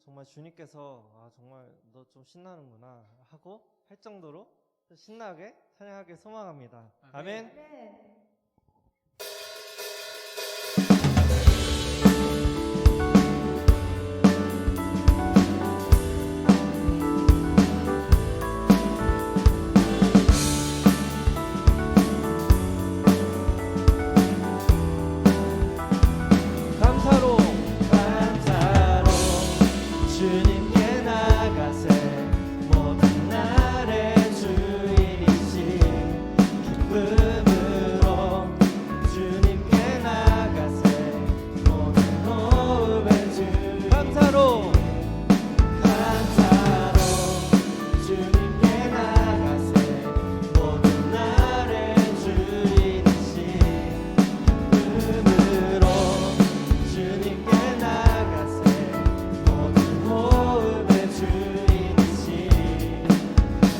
정말 주님께서 정말 너 좀 신나는구나 하고 할 정도로 신나게 찬양하길 소망합니다. 아멘. 네. 감사로 주님께 나가세 모든 날의 주인이신 기쁨으로 주님께 나가세 모든 호흡의 주 감사로 주님께 나가세 모든 날의 주인이신 기쁨으로 주님께 나가세 모든 호흡의 주인이신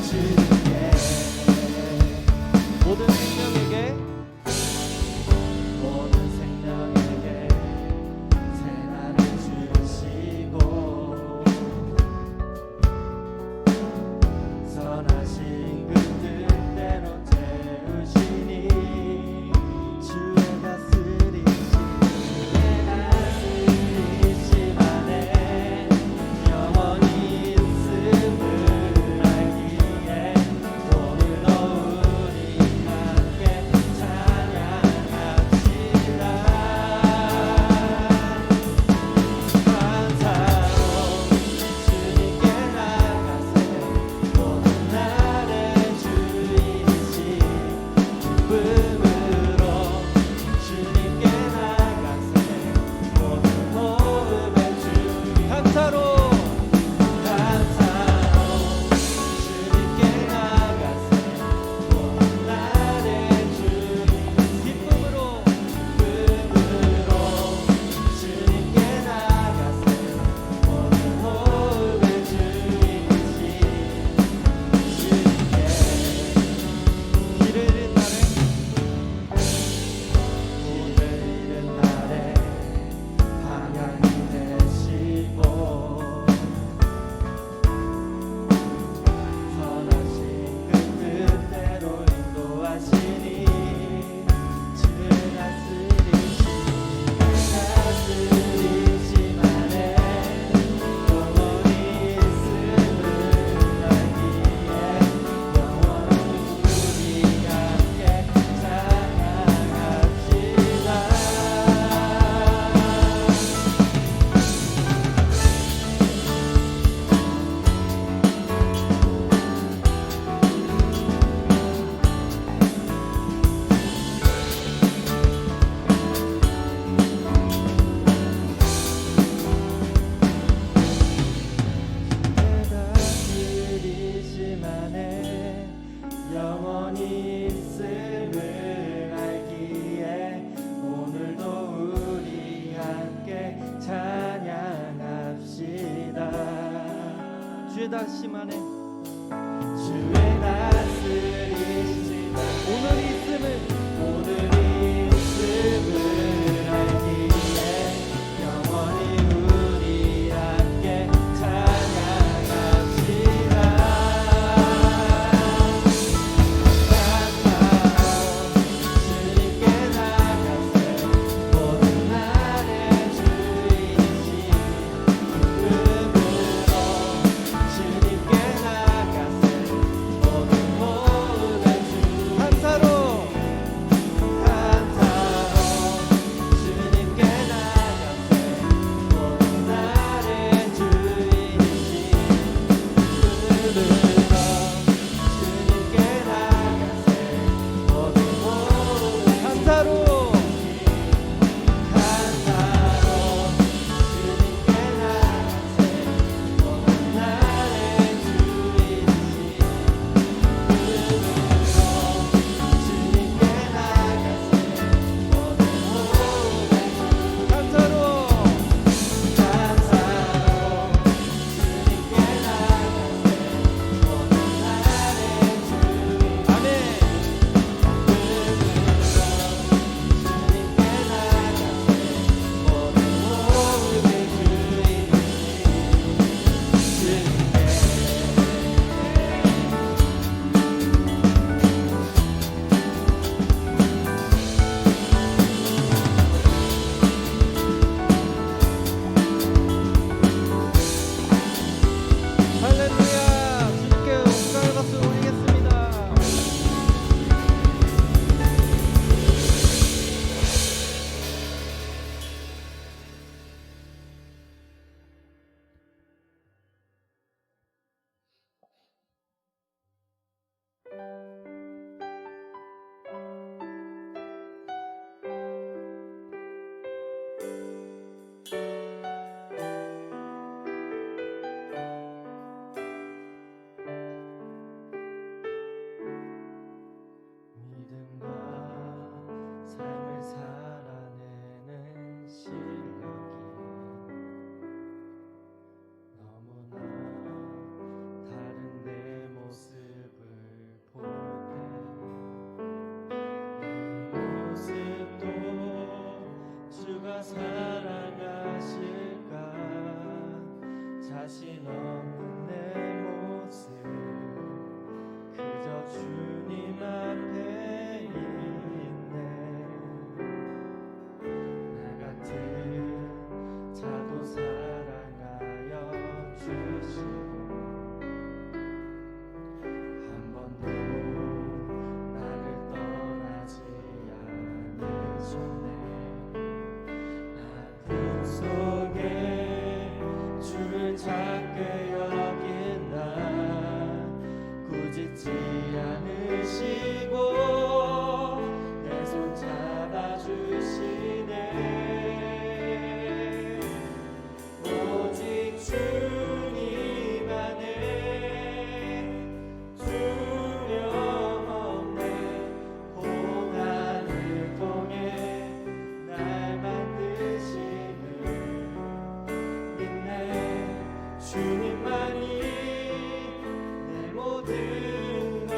주님께 모든 생명에게 새 날을 주시고 선하신 그 뜻대로 채우시니 주의 다스리심 안에 영원히 있음을 알기에 오늘도 우리 함께 찬양합시다. 감사로 주님께 나가세 모든 날의 주인이신 기쁨으로 주님께 나가세 모든 호흡의 주 감사로 주님께 나가세 모든 날의 주인 기쁨으로 주님께 나가세 모든 호흡의 주인이신 주님께 길을 잃은 날에 방향이 되시고 선하신 그 뜻대로 인도하시니 주의 다스리심 안에 영원히 있음을 알기에 영원히 우리 함께 찬양합시다. 다스리심 안에 영원히 있음을 알기에 오늘도 우리 함께 찬양합시다. 주의 다스리심 안에 주의 다스리심 오늘이 있음을 알기에 영원히 우리 함께 찬양합시다. 주님께 나가세 모든 날의 주인이신 기쁨으로 주님께 나가세 자신 없는 내 모습 그저 주님 앞에 있네. 나 같은 자도 사랑하여 주시고 한 번도 나를 떠나지 않으셨네. 아픔 속에 주를 찾게 여긴 나 꾸짖지 않으시고 내 손 잡아주시네. 오직 주님 안에 두려움 없네. 고난을 통해 날 만드시는 믿네. 주님만이 내 모든 것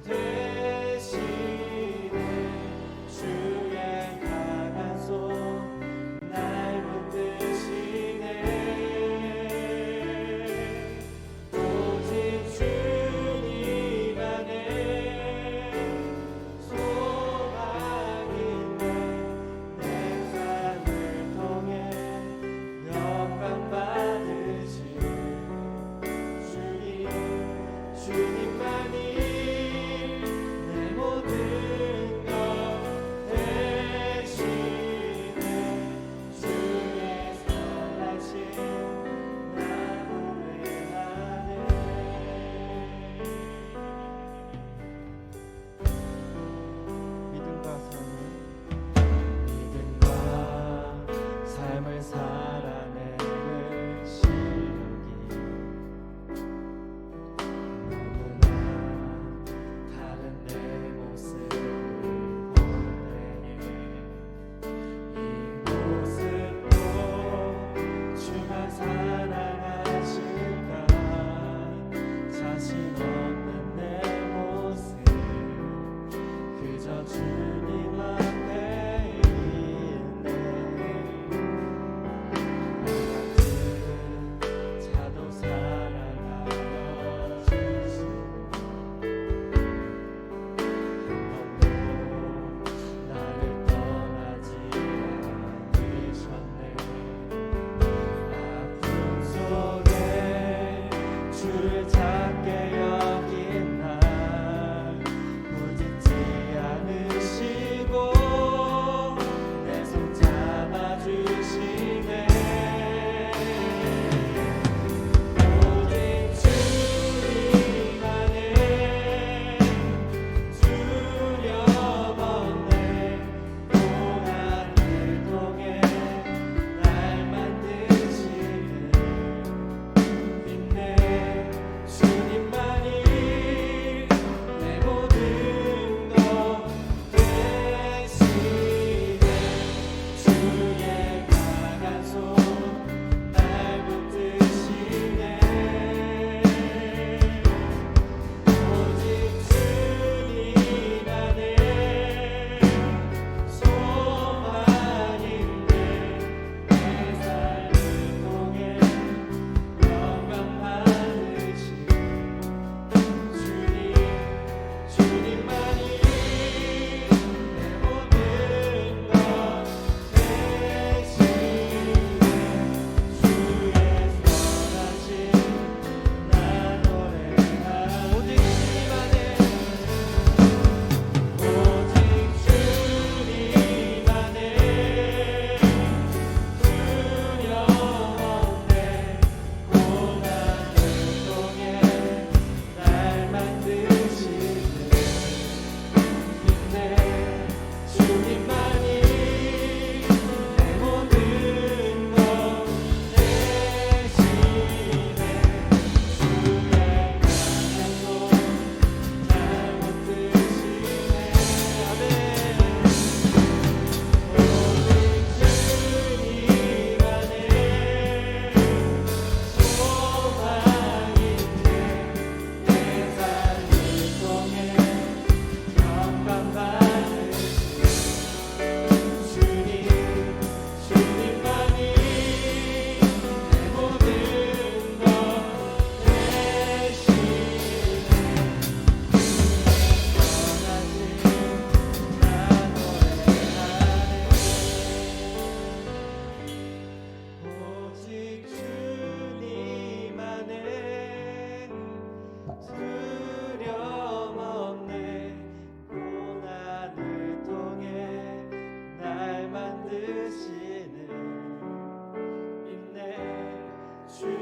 되시네. 주의 강한 손 날 붙드시네.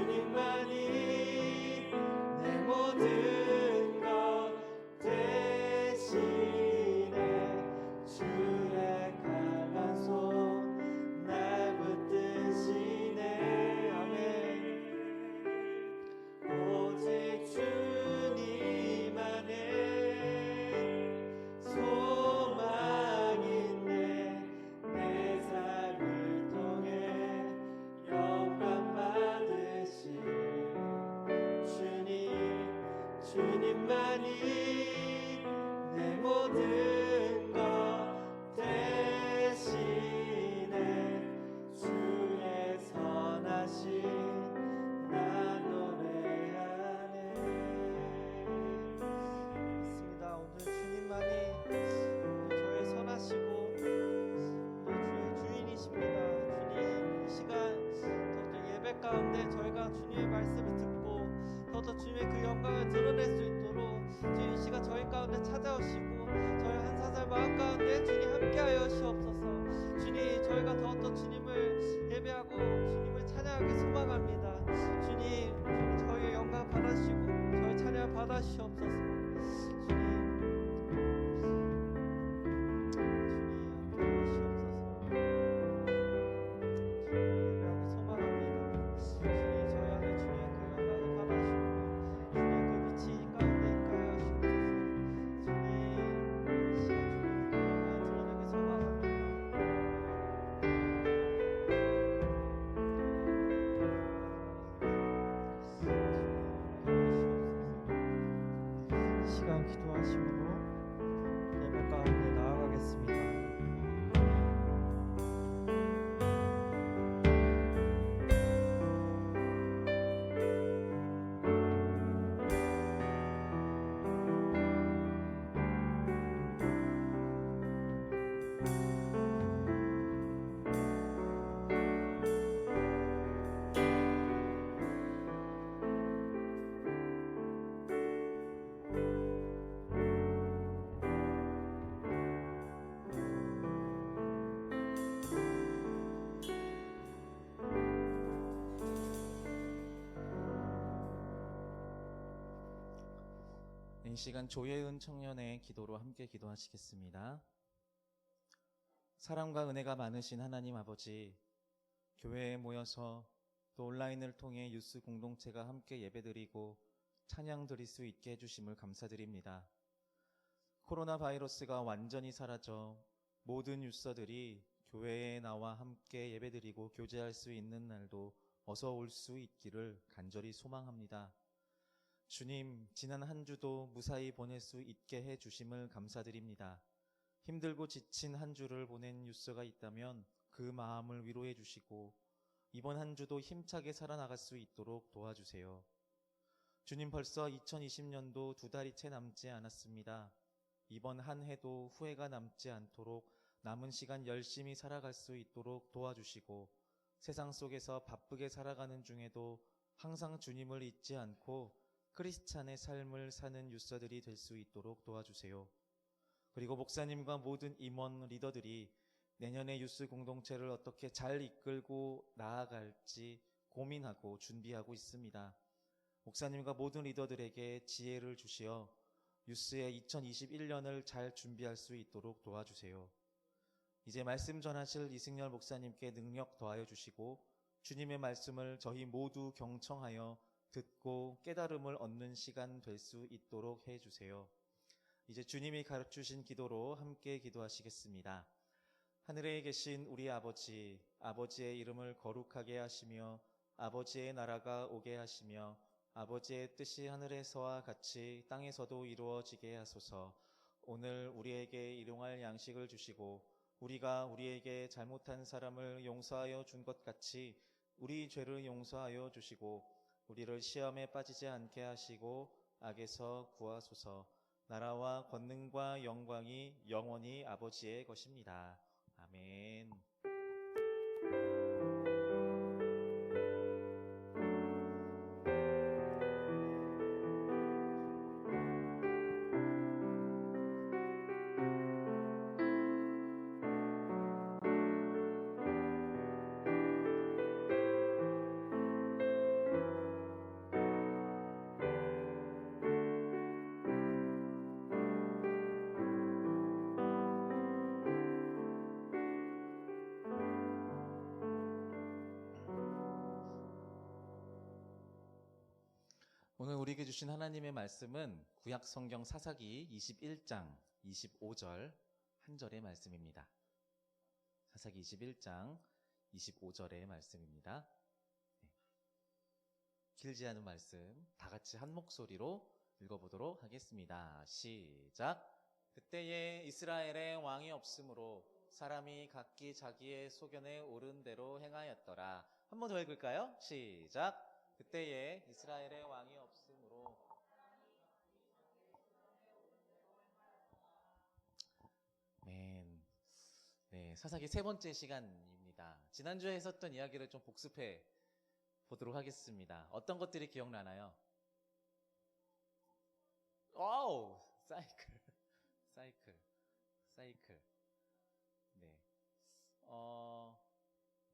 주님만이 내 모든 것 대신에 주의 강한 손 날 붙드시네. 아멘. 오직 주님 안에 소망있네. 내 삶을 통해 영광 받으실 주님만이 내 모든 것 대신에 주의 선하심 나 노래하네. 믿습니다. 오늘 주님만이 저의 선하시고 주의 주인이십니다. 주님, 이 시간 더욱더 예배 가운데 저희가 주님의 말씀을 듣고 더욱더 주님의 그 영광을 드러낼 수 있도록 주님, 이 시간 저희 가운데 찾아오시고 저희 한 사살 마음 가운데 주님 함께하여 주옵소서. 주님, 저희가 더욱더 주님을 예배하고 주님을 찬양하기 소망합니다. 주님, 저희의 영광 받아주시고 저희 찬양 받아주시옵소서. 시간 기도하심으로 예배 가운데 나아가겠습니다. 이 시간 조예은 청년의 기도로 함께 기도하시겠습니다. 사랑과 은혜가 많으신 하나님 아버지, 교회에 모여서 또 온라인을 통해 유스 공동체가 함께 예배드리고 찬양 드릴 수 있게 해주심을 감사드립니다. 코로나 바이러스가 완전히 사라져 모든 유서들이 교회에 나와 함께 예배드리고 교제할 수 있는 날도 어서 올 수 있기를 간절히 소망합니다. 주님, 지난 한 주도 무사히 보낼 수 있게 해주심을 감사드립니다. 힘들고 지친 한 주를 보낸 유서가 있다면 그 마음을 위로해 주시고 이번 한 주도 힘차게 살아나갈 수 있도록 도와주세요. 주님, 벌써 2020년도 2달이 채 남지 않았습니다. 이번 한 해도 후회가 남지 않도록 남은 시간 열심히 살아갈 수 있도록 도와주시고 세상 속에서 바쁘게 살아가는 중에도 항상 주님을 잊지 않고 크리스찬의 삶을 사는 유서들이 될 수 있도록 도와주세요. 그리고 목사님과 모든 임원 리더들이 내년의 유스 공동체를 어떻게 잘 이끌고 나아갈지 고민하고 준비하고 있습니다. 목사님과 모든 리더들에게 지혜를 주시어 유스의 2021년을 잘 준비할 수 있도록 도와주세요. 이제 말씀 전하실 이승열 목사님께 능력 더하여 주시고 주님의 말씀을 저희 모두 경청하여 듣고 깨달음을 얻는 시간 될 수 있도록 해주세요. 이제 주님이 가르치신 기도로 함께 기도하시겠습니다. 하늘에 계신 우리 아버지, 아버지의 이름을 거룩하게 하시며 아버지의 나라가 오게 하시며 아버지의 뜻이 하늘에서와 같이 땅에서도 이루어지게 하소서. 오늘 우리에게 일용할 양식을 주시고 우리가 우리에게 잘못한 사람을 용서하여 준 것 같이 우리 죄를 용서하여 주시고 우리를 시험에 빠지지 않게 하시고 악에서 구하소서. 나라와 권능과 영광이 영원히 아버지의 것입니다. 아멘. 오늘 우리에게 주신 하나님의 말씀은 구약 성경 사사기 21장 25절 한 절의 말씀입니다. 사사기 21장 25절의 말씀입니다. 네. 길지 않은 말씀 다 같이 한 목소리로 읽어보도록 하겠습니다. 시작. 그때에 이스라엘에 왕이 없으므로 사람이 각기 자기의 소견에 오른 대로 행하였더라. 한 번 더 읽을까요? 시작. 그때에 이스라엘의 왕이 없으므로. 아멘. 네, 사사기 세 번째 시간입니다. 지난주에 했었던 이야기를 좀 복습해 보도록 하겠습니다. 어떤 것들이 기억나나요? 와우! 사이클. 네.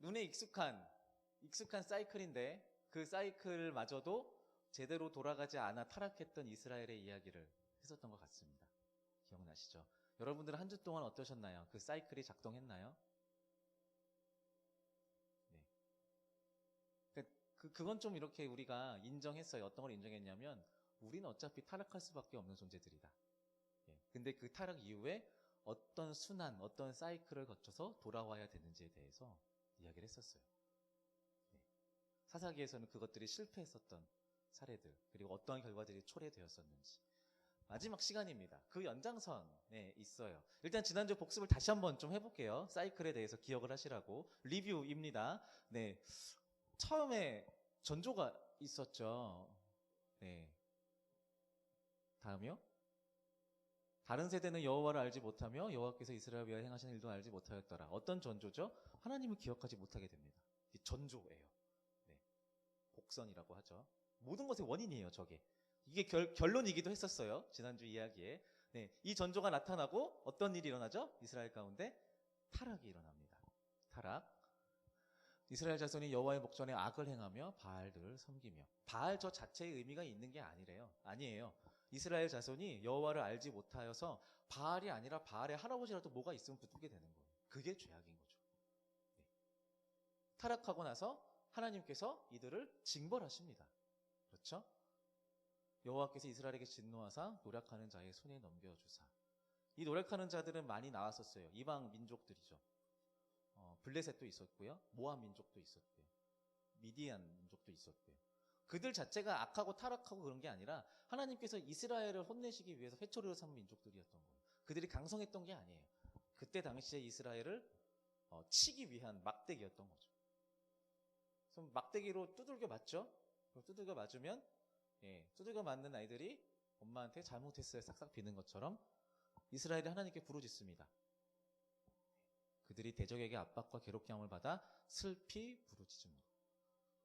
눈에 익숙한 사이클인데 그 사이클마저도 제대로 돌아가지 않아 타락했던 이스라엘의 이야기를 했었던 것 같습니다. 기억나시죠? 여러분들은 한 주 동안 어떠셨나요? 그 사이클이 작동했나요? 네. 그건 좀 이렇게 우리가 인정했어요. 어떤 걸 인정했냐면 우리는 어차피 타락할 수밖에 없는 존재들이다. 근데 그 타락 이후에 어떤 순환, 어떤 사이클을 거쳐서 돌아와야 되는지에 대해서 이야기를 했었어요. 사사기에서는 그것들이 실패했었던 사례들, 그리고 어떠한 결과들이 초래되었었는지. 마지막 시간입니다. 그 연장선에 있어요. 일단 지난주 복습을 다시 한번 좀 해볼게요. 사이클에 대해서 기억을 하시라고. 리뷰입니다. 네. 처음에 전조가 있었죠. 네. 다음이요? 다른 세대는 여호와를 알지 못하며 여호와께서 이스라엘 위하여 행하신 일도 알지 못하였더라. 어떤 전조죠? 하나님을 기억하지 못하게 됩니다. 이게 전조예요. 네. 복선이라고 하죠. 모든 것의 원인이에요, 저게. 이게 결론이기도 했었어요. 지난주 이야기에. 네. 이 전조가 나타나고 어떤 일이 일어나죠? 이스라엘 가운데 타락이 일어납니다. 타락. 이스라엘 자손이 여호와의 목전에 악을 행하며 바알들을 섬기며. 바알 저 자체의 의미가 있는 게 아니에요. 이스라엘 자손이 여호와를 알지 못하여서 바알이 아니라 바알의 할아버지라도 뭐가 있으면 붙게 되는 거예요. 그게 죄악인 거죠. 네. 타락하고 나서 하나님께서 이들을 징벌하십니다. 그렇죠? 여호와께서 이스라엘에게 진노하사 노력하는 자의 손에 넘겨주사. 이 노력하는 자들은 많이 나왔었어요. 이방 민족들이죠. 블레셋도 있었고요. 모압 민족도 있었고요. 미디안 민족도 있었고요. 그들 자체가 악하고 타락하고 그런 게 아니라 하나님께서 이스라엘을 혼내시기 위해서 회초리로 삼은 민족들이었던 거예요. 그들이 강성했던 게 아니에요. 그때 당시에 이스라엘을 치기 위한 막대기였던 거죠. 그래서 막대기로 두들겨 맞죠? 두들겨 맞으면 두들겨 맞는 아이들이 엄마한테 잘못했어요 싹싹 비는 것처럼 이스라엘이 하나님께 부르짖습니다. 그들이 대적에게 압박과 괴롭힘을 받아 슬피 부르짖음으로.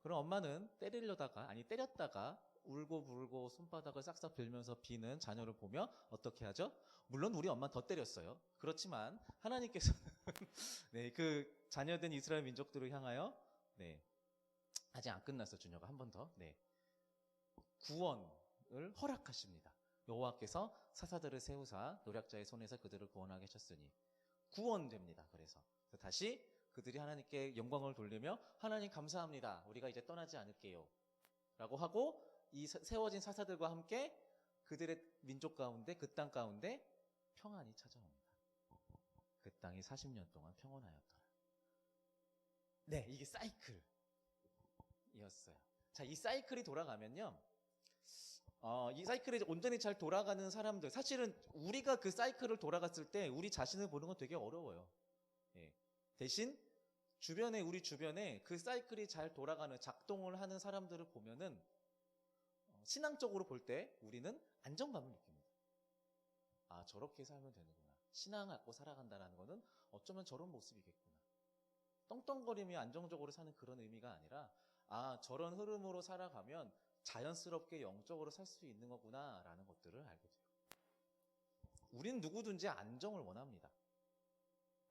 그럼 엄마는 때렸다가 울고 불고 손바닥을 싹싹 빌면서 비는 자녀를 보며 어떻게 하죠? 물론 우리 엄마는 더 때렸어요. 그렇지만 하나님께서는 네, 그 자녀된 이스라엘 민족들을 향하여 아직 안 끝났어. 주녀가 한 번 더 구원을 허락하십니다. 여호와께서 사사들을 세우사 노략자의 손에서 그들을 구원하게 하셨으니 구원됩니다. 그래서 다시 그들이 하나님께 영광을 돌리며 하나님 감사합니다. 우리가 이제 떠나지 않을게요. 라고 하고 이 세워진 사사들과 함께 그들의 민족 가운데 그 땅 가운데 평안이 찾아옵니다. 그 땅이 40년 동안 평온하였더라. 네, 이게 사이클이었어요. 자, 이 사이클이 돌아가면요. 이 사이클이 온전히 잘 돌아가는 사람들, 사실은 우리가 그 사이클을 돌아갔을 때 우리 자신을 보는 건 되게 어려워요. 대신 우리 주변에 그 사이클이 잘 돌아가는 작동을 하는 사람들을 보면은 신앙적으로 볼 때 우리는 안정감을 느낍니다. 아, 저렇게 살면 되는구나. 신앙 갖고 살아간다는 거는 어쩌면 저런 모습이겠구나. 떵떵거리며 안정적으로 사는 그런 의미가 아니라 아, 저런 흐름으로 살아가면 자연스럽게 영적으로 살 수 있는 거구나라는 것들을 알게 돼요. 우리는 누구든지 안정을 원합니다.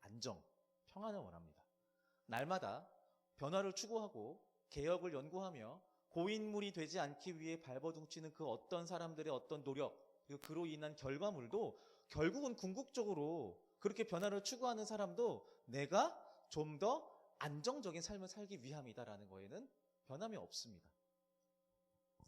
안정, 평안을 원합니다. 날마다 변화를 추구하고 개혁을 연구하며 고인물이 되지 않기 위해 발버둥치는 그 어떤 사람들의 어떤 노력, 그리고 그로 인한 결과물도 결국은 궁극적으로 그렇게 변화를 추구하는 사람도 내가 좀 더 안정적인 삶을 살기 위함이다라는 거에는 변함이 없습니다.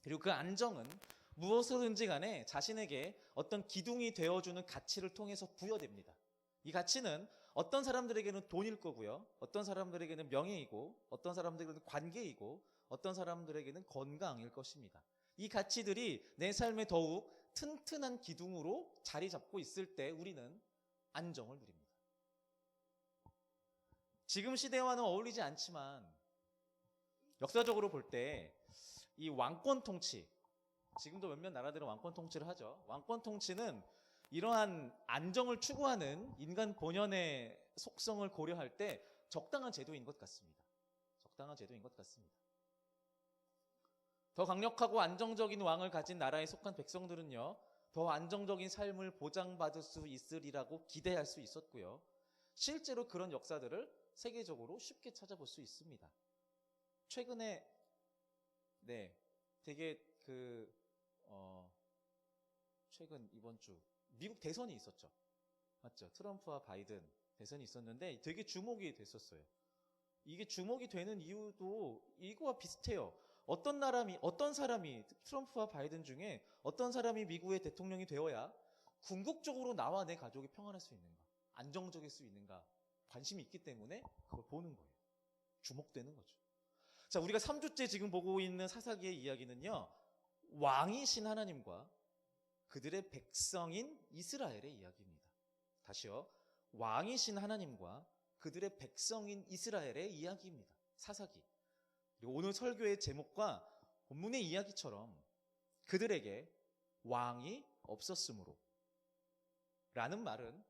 그리고 그 안정은 무엇이든지 간에 자신에게 어떤 기둥이 되어주는 가치를 통해서 부여됩니다. 이 가치는 어떤 사람들에게는 돈일 거고요. 어떤 사람들에게는 명예이고, 어떤 사람들에게는 관계이고, 어떤 사람들에게는 건강일 것입니다. 이 가치들이 내 삶에 더욱 튼튼한 기둥으로 자리 잡고 있을 때 우리는 안정을 누립니다. 지금 시대와는 어울리지 않지만 역사적으로 볼 때 이 왕권 통치, 지금도 몇몇 나라들은 왕권 통치를 하죠. 왕권 통치는 이러한 안정을 추구하는 인간 본연의 속성을 고려할 때 적당한 제도인 것 같습니다. 적당한 제도인 것 같습니다. 더 강력하고 안정적인 왕을 가진 나라에 속한 백성들은요, 더 안정적인 삶을 보장받을 수 있으리라고 기대할 수 있었고요. 실제로 그런 역사들을 세계적으로 쉽게 찾아볼 수 있습니다. 최근에 되게 최근 이번 주 미국 대선이 있었죠. 맞죠? 트럼프와 바이든 대선이 있었는데 되게 주목이 됐었어요. 이게 주목이 되는 이유도 이거와 비슷해요. 어떤 사람이 트럼프와 바이든 중에 어떤 사람이 미국의 대통령이 되어야 궁극적으로 나와 내 가족이 평안할 수 있는가, 안정적일 수 있는가 관심이 있기 때문에 그걸 보는 거예요. 주목되는 거죠. 자, 우리가 3주째 지금 보고 있는 사사기의 이야기는요, 왕이신 하나님과 그들의 백성인 이스라엘의 이야기입니다. 다시요. 왕이신 하나님과 그들의 백성인 이스라엘의 이야기입니다. 사사기. 그리고 오늘 설교의 제목과 본문의 이야기처럼 그들에게 왕이 없었으므로 라는 말은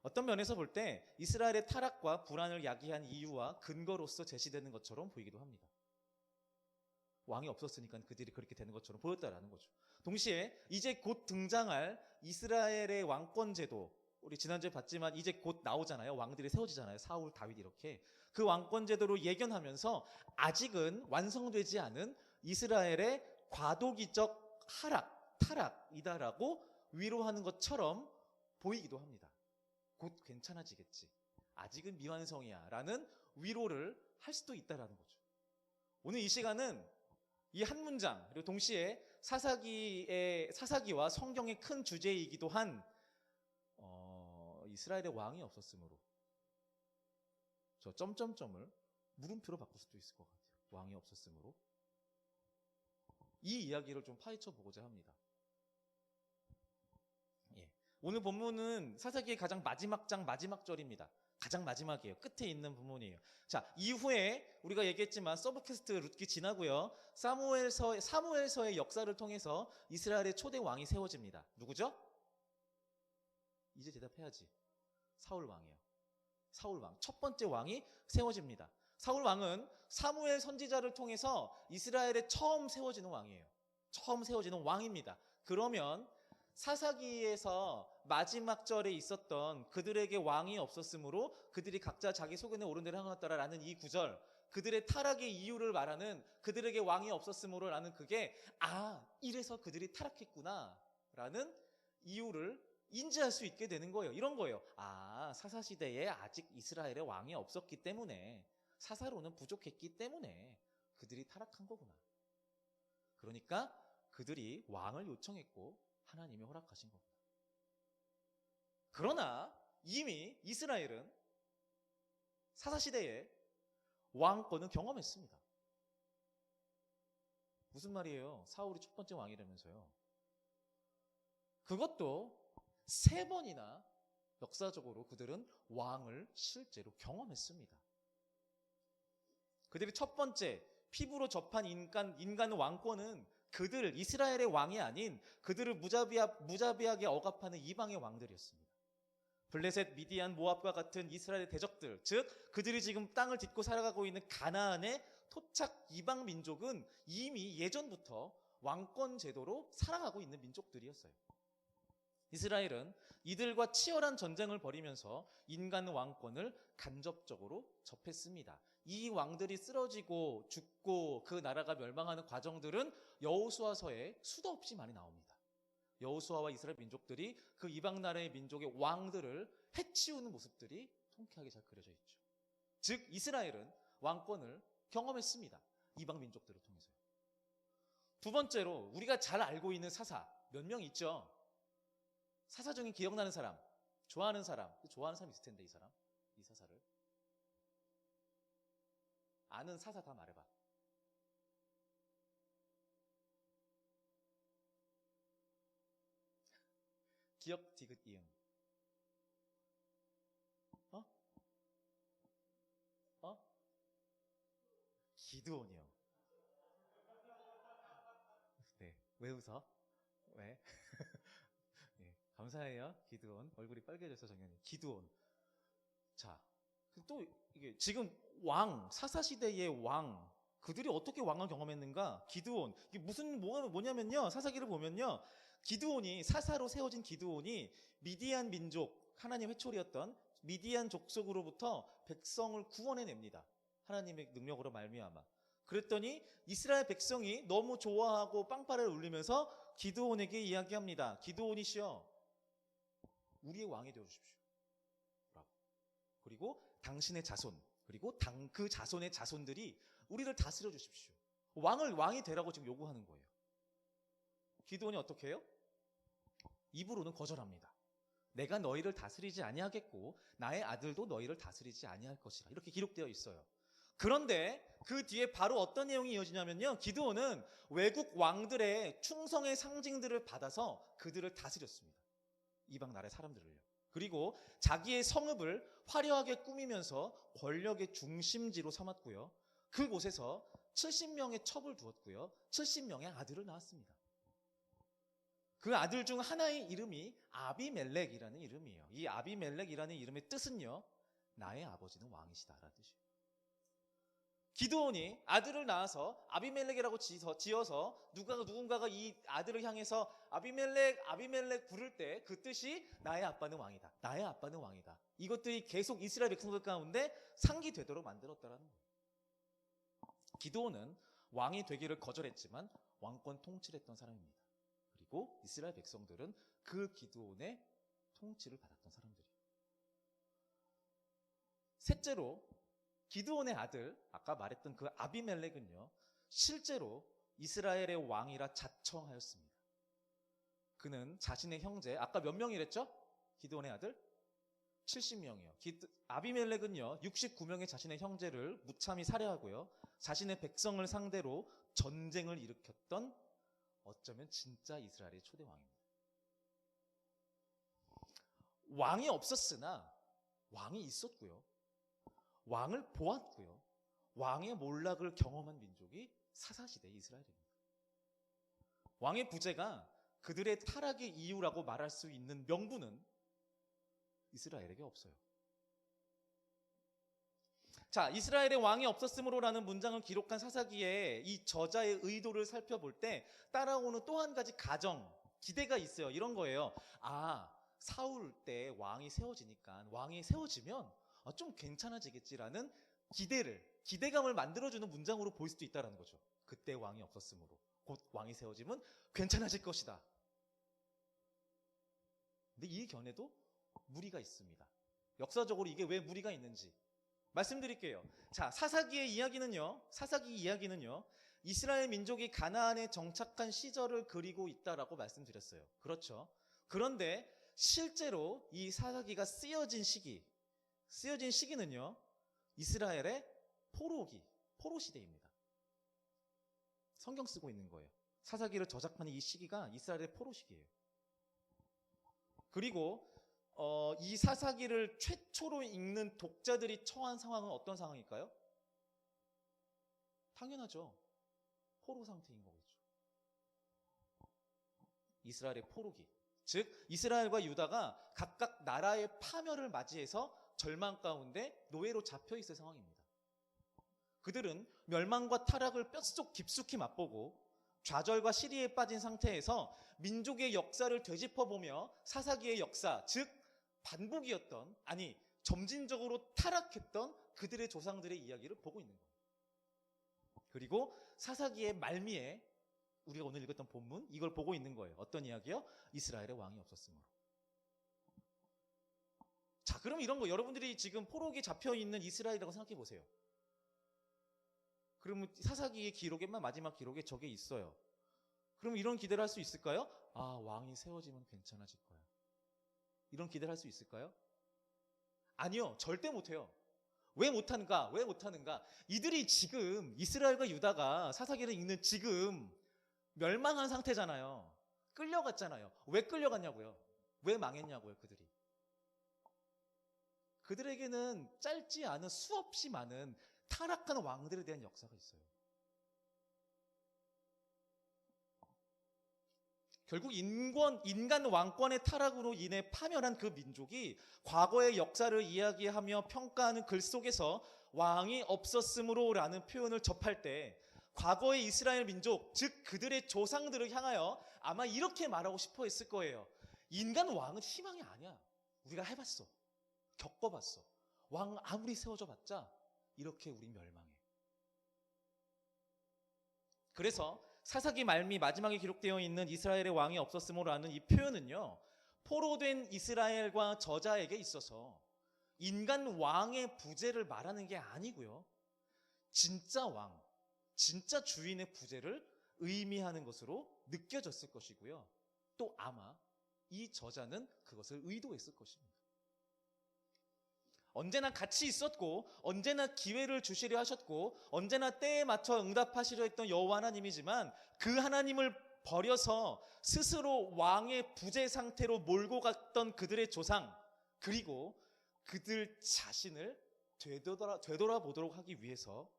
어떤 면에서 볼 때 이스라엘의 타락과 불안을 야기한 이유와 근거로서 제시되는 것처럼 보이기도 합니다. 왕이 없었으니까 그들이 그렇게 되는 것처럼 보였다라는 거죠. 동시에 이제 곧 등장할 이스라엘의 왕권 제도, 우리 지난주에 봤지만 이제 곧 나오잖아요. 왕들이 세워지잖아요. 사울, 다윗 이렇게. 그 왕권 제도로 예견하면서 아직은 완성되지 않은 이스라엘의 과도기적 타락이다라고 위로하는 것처럼 보이기도 합니다. 곧 괜찮아지겠지. 아직은 미완성이야 라는 위로를 할 수도 있다라는 거죠. 오늘 이 시간은 이 한 문장, 그리고 동시에 사사기와 성경의 큰 주제이기도 한 이스라엘의 왕이 없었으므로, 저 점점점을 물음표로 바꿀 수도 있을 것 같아요. 왕이 없었으므로. 이 이야기를 좀 파헤쳐 보고자 합니다. 오늘 본문은 사사기의 가장 마지막 장 마지막 절입니다. 가장 마지막이에요. 끝에 있는 부분이에요. 자, 이후에 우리가 얘기했지만 서브캐스트 룻기 지나고요. 사무엘서의 역사를 통해서 이스라엘의 초대 왕이 세워집니다. 누구죠? 이제 대답해야지. 사울 왕이에요. 사울 왕. 첫 번째 왕이 세워집니다. 사울 왕은 사무엘 선지자를 통해서 이스라엘에 처음 세워지는 왕이에요. 처음 세워지는 왕입니다. 그러면 사사기에서 마지막 절에 있었던 그들에게 왕이 없었으므로 그들이 각자 자기 소견에 옳은 대로 행하였더라라는 이 구절, 그들의 타락의 이유를 말하는 그들에게 왕이 없었으므로 라는 그게 이래서 그들이 타락했구나 라는 이유를 인지할 수 있게 되는 거예요. 이런 거예요. 사사시대에 아직 이스라엘에 왕이 없었기 때문에, 사사로는 부족했기 때문에 그들이 타락한 거구나. 그러니까 그들이 왕을 요청했고 하나님이 허락하신 겁니다. 그러나 이미 이스라엘은 사사시대에 왕권을 경험했습니다. 무슨 말이에요? 사울이 첫 번째 왕이라면서요. 그것도 3번이나 역사적으로 그들은 왕을 실제로 경험했습니다. 그들이 첫 번째 피부로 접한 인간 왕권은 그들 이스라엘의 왕이 아닌 그들을 무자비하게 억압하는 이방의 왕들이었습니다. 블레셋, 미디안, 모압과 같은 이스라엘의 대적들, 즉 그들이 지금 땅을 딛고 살아가고 있는 가나안의 토착 이방 민족은 이미 예전부터 왕권 제도로 살아가고 있는 민족들이었어요. 이스라엘은 이들과 치열한 전쟁을 벌이면서 인간 왕권을 간접적으로 접했습니다. 이 왕들이 쓰러지고 죽고 그 나라가 멸망하는 과정들은 여호수아서에 수도 없이 많이 나옵니다. 여호수아와 이스라엘 민족들이 그 이방 나라의 민족의 왕들을 해치우는 모습들이 통쾌하게 잘 그려져 있죠. 즉 이스라엘은 왕권을 경험했습니다. 이방 민족들을 통해서요. 두 번째로 우리가 잘 알고 있는 사사 몇 명 있죠? 사사 중에 기억나는 사람, 좋아하는 사람 있을 텐데 이 사사를 아는 사사 다 말해봐. 기억, 디귿, 이응. 어? 어? 기드온이요. 네, 왜 웃어? 왜? 네, 감사해요, 기드온. 얼굴이 빨개져서 정연이. 기드온. 자, 또 이게 지금 사사 시대의 왕, 그들이 어떻게 왕을 경험했는가? 기드온. 이게 뭐냐면요. 사사기를 보면요. 기드온이 사사로 세워진 기드온이 미디안 민족, 하나님 회초리였던 미디안 족속으로부터 백성을 구원해냅니다. 하나님의 능력으로 말미암아. 그랬더니 이스라엘 백성이 너무 좋아하고 빵빠레를 울리면서 기드온에게 이야기합니다. 기드온이시여, 우리의 왕이 되어주십시오. 라고. 그리고 당신의 자손, 그리고 그 자손의 자손들이 우리를 다스려 주십시오. 왕이 되라고 지금 요구하는 거예요. 기드온이 어떻게 해요? 입으로는 거절합니다. 내가 너희를 다스리지 아니하겠고 나의 아들도 너희를 다스리지 아니할 것이라. 이렇게 기록되어 있어요. 그런데 그 뒤에 바로 어떤 내용이 이어지냐면요. 기드온은 외국 왕들의 충성의 상징들을 받아서 그들을 다스렸습니다. 이방 나라의 사람들을요. 그리고 자기의 성읍을 화려하게 꾸미면서 권력의 중심지로 삼았고요. 그곳에서 70명의 첩을 두었고요. 70명의 아들을 낳았습니다. 그 아들 중 하나의 이름이 아비멜렉이라는 이름이에요. 이 아비멜렉이라는 이름의 뜻은요, 나의 아버지는 왕이시다라는 뜻이에요. 기드온이 아들을 낳아서 아비멜렉이라고 지어서 누군가가 이 아들을 향해서 아비멜렉 부를 때 그 뜻이 나의 아빠는 왕이다. 나의 아빠는 왕이다. 이것들이 계속 이스라엘 백성들 가운데 상기되도록 만들었다라는 거예요. 기드온은 왕이 되기를 거절했지만 왕권 통치를 했던 사람입니다. 그리고 이스라엘 백성들은 그 기드온의 통치를 받았던 사람들이에요. 셋째로 기드온의 아들, 아까 말했던 그 아비멜렉은요, 실제로 이스라엘의 왕이라 자청하였습니다. 그는 자신의 형제, 아까 몇 명이랬죠? 기드온의 아들? 70명이요. 아비멜렉은요, 69명의 자신의 형제를 무참히 살해하고요, 자신의 백성을 상대로 전쟁을 일으켰던 어쩌면 진짜 이스라엘의 초대 왕입니다. 왕이 없었으나 왕이 있었고요. 왕을 보았고요. 왕의 몰락을 경험한 민족이 사사시대의 이스라엘입니다. 왕의 부재가 그들의 타락의 이유라고 말할 수 있는 명분은 이스라엘에게 없어요. 자, 이스라엘의 왕이 없었으므로라는 문장을 기록한 사사기에 이 저자의 의도를 살펴볼 때 따라오는 또 한 가지 기대가 있어요. 이런 거예요. 사울 때 왕이 세워지면 좀 괜찮아지겠지라는 기대감을 만들어주는 문장으로 보일 수도 있다는 거죠. 그때 왕이 없었으므로 곧 왕이 세워지면 괜찮아질 것이다. 근데 이 견해도 무리가 있습니다. 역사적으로 이게 왜 무리가 있는지 말씀드릴게요. 자, 사사기 이야기는요, 이스라엘 민족이 가나안에 정착한 시절을 그리고 있다라고 말씀드렸어요. 그렇죠. 그런데 실제로 이 사사기가 쓰여진 시기는요, 이스라엘의 포로 시대입니다. 성경 쓰고 있는 거예요. 사사기를 저작하는 이 시기가 이스라엘의 포로 시기예요. 그리고 이 사사기를 최초로 읽는 독자들이 처한 상황은 어떤 상황일까요? 당연하죠. 포로 상태인 거겠죠. 이스라엘의 포로기. 즉 이스라엘과 유다가 각각 나라의 파멸을 맞이해서 절망 가운데 노예로 잡혀 있을 상황입니다. 그들은 멸망과 타락을 뼛속 깊숙이 맛보고 좌절과 시리에 빠진 상태에서 민족의 역사를 되짚어보며 사사기의 역사, 즉 점진적으로 타락했던 그들의 조상들의 이야기를 보고 있는 거예요. 그리고 사사기의 말미에 우리가 오늘 읽었던 본문, 이걸 보고 있는 거예요. 어떤 이야기요? 이스라엘의 왕이 없었으므로. 자, 그럼 이런 거 여러분들이 지금 포로기에 잡혀있는 이스라엘이라고 생각해 보세요. 그러면 사사기의 기록에만 마지막 기록에 저게 있어요. 그럼 이런 기대를 할 수 있을까요? 아, 왕이 세워지면 괜찮아질 거야. 이런 기대를 할 수 있을까요? 아니요, 절대 못해요. 왜 못하는가? 왜 못하는가? 이들이 지금 이스라엘과 유다가 사사기를 읽는 지금 멸망한 상태잖아요. 끌려갔잖아요. 왜 끌려갔냐고요? 왜 망했냐고요, 그들이? 그들에게는 짧지 않은 수없이 많은 타락한 왕들에 대한 역사가 있어요. 결국 인간 왕권의 타락으로 인해 파멸한 그 민족이 과거의 역사를 이야기하며 평가하는 글 속에서 왕이 없었으므로 라는 표현을 접할 때 과거의 이스라엘 민족, 즉 그들의 조상들을 향하여 아마 이렇게 말하고 싶어 했을 거예요. 인간 왕은 희망이 아니야. 우리가 해봤어. 겪어봤어. 왕 아무리 세워져 봤자 이렇게 우리 멸망해. 그래서 사사기 말미 마지막에 기록되어 있는 이스라엘의 왕이 없었으므로 하는 이 표현은요, 포로된 이스라엘과 저자에게 있어서 인간 왕의 부재를 말하는 게 아니고요, 진짜 왕, 진짜 주인의 부재를 의미하는 것으로 느껴졌을 것이고요. 또 아마 이 저자는 그것을 의도했을 것입니다. 언제나 같이 있었고 언제나 기회를 주시려 하셨고 언제나 때에 맞춰 응답하시려 했던 여호와 하나님이지만 그 하나님을 버려서 스스로 왕의 부재 상태로 몰고 갔던 그들의 조상, 그리고 그들 자신을 되돌아보도록 하기 위해서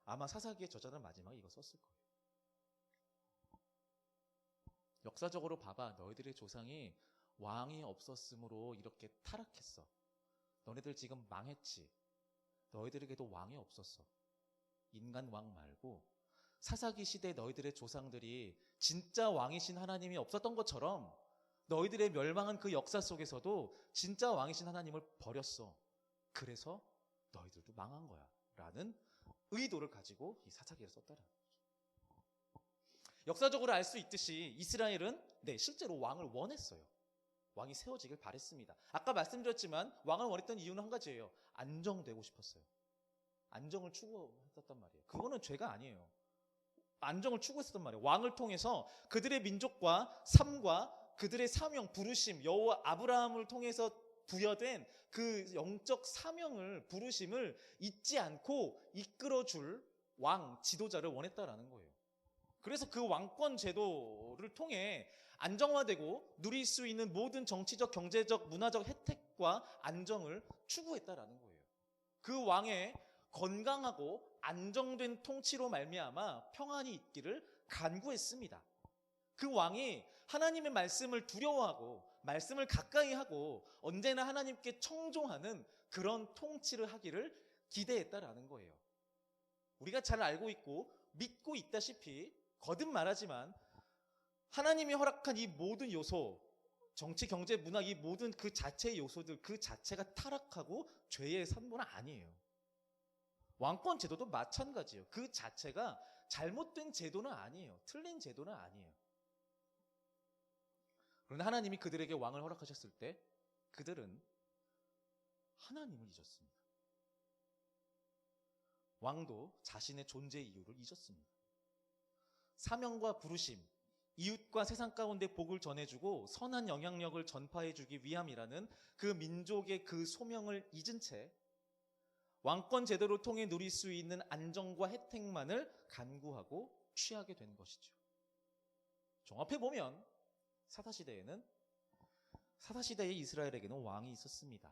아마 사사기의 저자는 마지막에 이거 썼을 거예요. 역사적으로 봐봐. 너희들의 조상이 왕이 없었으므로 이렇게 타락했어. 너네들 지금 망했지. 너희들에게도 왕이 없었어. 인간 왕 말고 사사기 시대 너희들의 조상들이 진짜 왕이신 하나님이 없었던 것처럼 너희들의 멸망한 그 역사 속에서도 진짜 왕이신 하나님을 버렸어. 그래서 너희들도 망한 거야. 라는 의도를 가지고 이 사사기를 썼다라는 거죠. 역사적으로 알 수 있듯이 이스라엘은 실제로 왕을 원했어요. 왕이 세워지길 바랬습니다. 아까 말씀드렸지만 왕을 원했던 이유는 한 가지예요. 안정되고 싶었어요. 안정을 추구했었단 말이에요. 그거는 죄가 아니에요. 안정을 추구했었단 말이에요. 왕을 통해서 그들의 민족과 삶과 그들의 사명, 부르심, 여호와 아브라함을 통해서 부여된 그 영적 사명을, 부르심을 잊지 않고 이끌어줄 왕, 지도자를 원했다라는 거예요. 그래서 그 왕권 제도를 통해 안정화되고 누릴 수 있는 모든 정치적, 경제적, 문화적 혜택과 안정을 추구했다라는 거예요. 그 왕의 건강하고 안정된 통치로 말미암아 평안이 있기를 간구했습니다. 그 왕이 하나님의 말씀을 두려워하고 말씀을 가까이 하고 언제나 하나님께 청종하는 그런 통치를 하기를 기대했다라는 거예요. 우리가 잘 알고 있고 믿고 있다시피 거듭 말하지만 하나님이 허락한 이 모든 요소, 정치, 경제, 문화, 이 모든 그 자체의 요소들, 그 자체가 타락하고 죄의 산물은 아니에요. 왕권 제도도 마찬가지예요. 그 자체가 잘못된 제도는 아니에요. 틀린 제도는 아니에요. 그런데 하나님이 그들에게 왕을 허락하셨을 때 그들은 하나님을 잊었습니다. 왕도 자신의 존재 이유를 잊었습니다. 사명과 부르심, 이웃과 세상 가운데 복을 전해주고 선한 영향력을 전파해주기 위함이라는 그 민족의 그 소명을 잊은 채 왕권 제도를 통해 누릴 수 있는 안정과 혜택만을 간구하고 취하게 된 것이죠. 종합해보면 사사시대의 이스라엘에게는 왕이 있었습니다.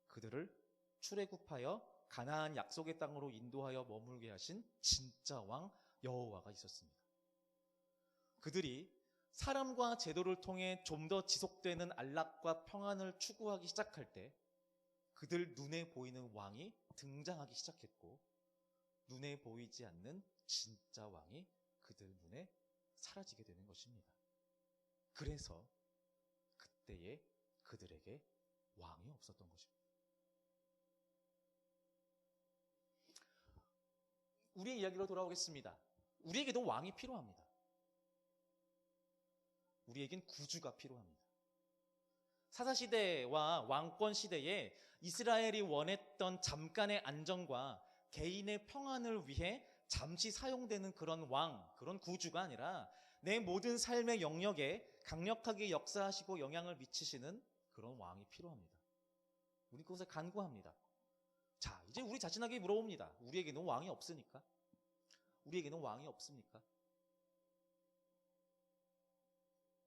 그들을 출애굽하여 가나안 약속의 땅으로 인도하여 머물게 하신 진짜 왕 여호와가 있었습니다. 그들이 사람과 제도를 통해 좀 더 지속되는 안락과 평안을 추구하기 시작할 때 그들 눈에 보이는 왕이 등장하기 시작했고 눈에 보이지 않는 진짜 왕이 그들 눈에 사라지게 되는 것입니다. 그래서 그때에 그들에게 왕이 없었던 것입니다. 우리의 이야기로 돌아오겠습니다. 우리에게도 왕이 필요합니다. 우리에겐 구주가 필요합니다. 사사시대와 왕권 시대에 이스라엘이 원했던 잠깐의 안정과 개인의 평안을 위해 잠시 사용되는 그런 왕, 그런 구주가 아니라 내 모든 삶의 영역에 강력하게 역사하시고 영향을 미치시는 그런 왕이 필요합니다. 우리 그것을 간구합니다. 자, 이제 우리 자신에게 물어봅니다. 우리에게는 왕이 없으니까? 우리에게는 왕이 없습니까?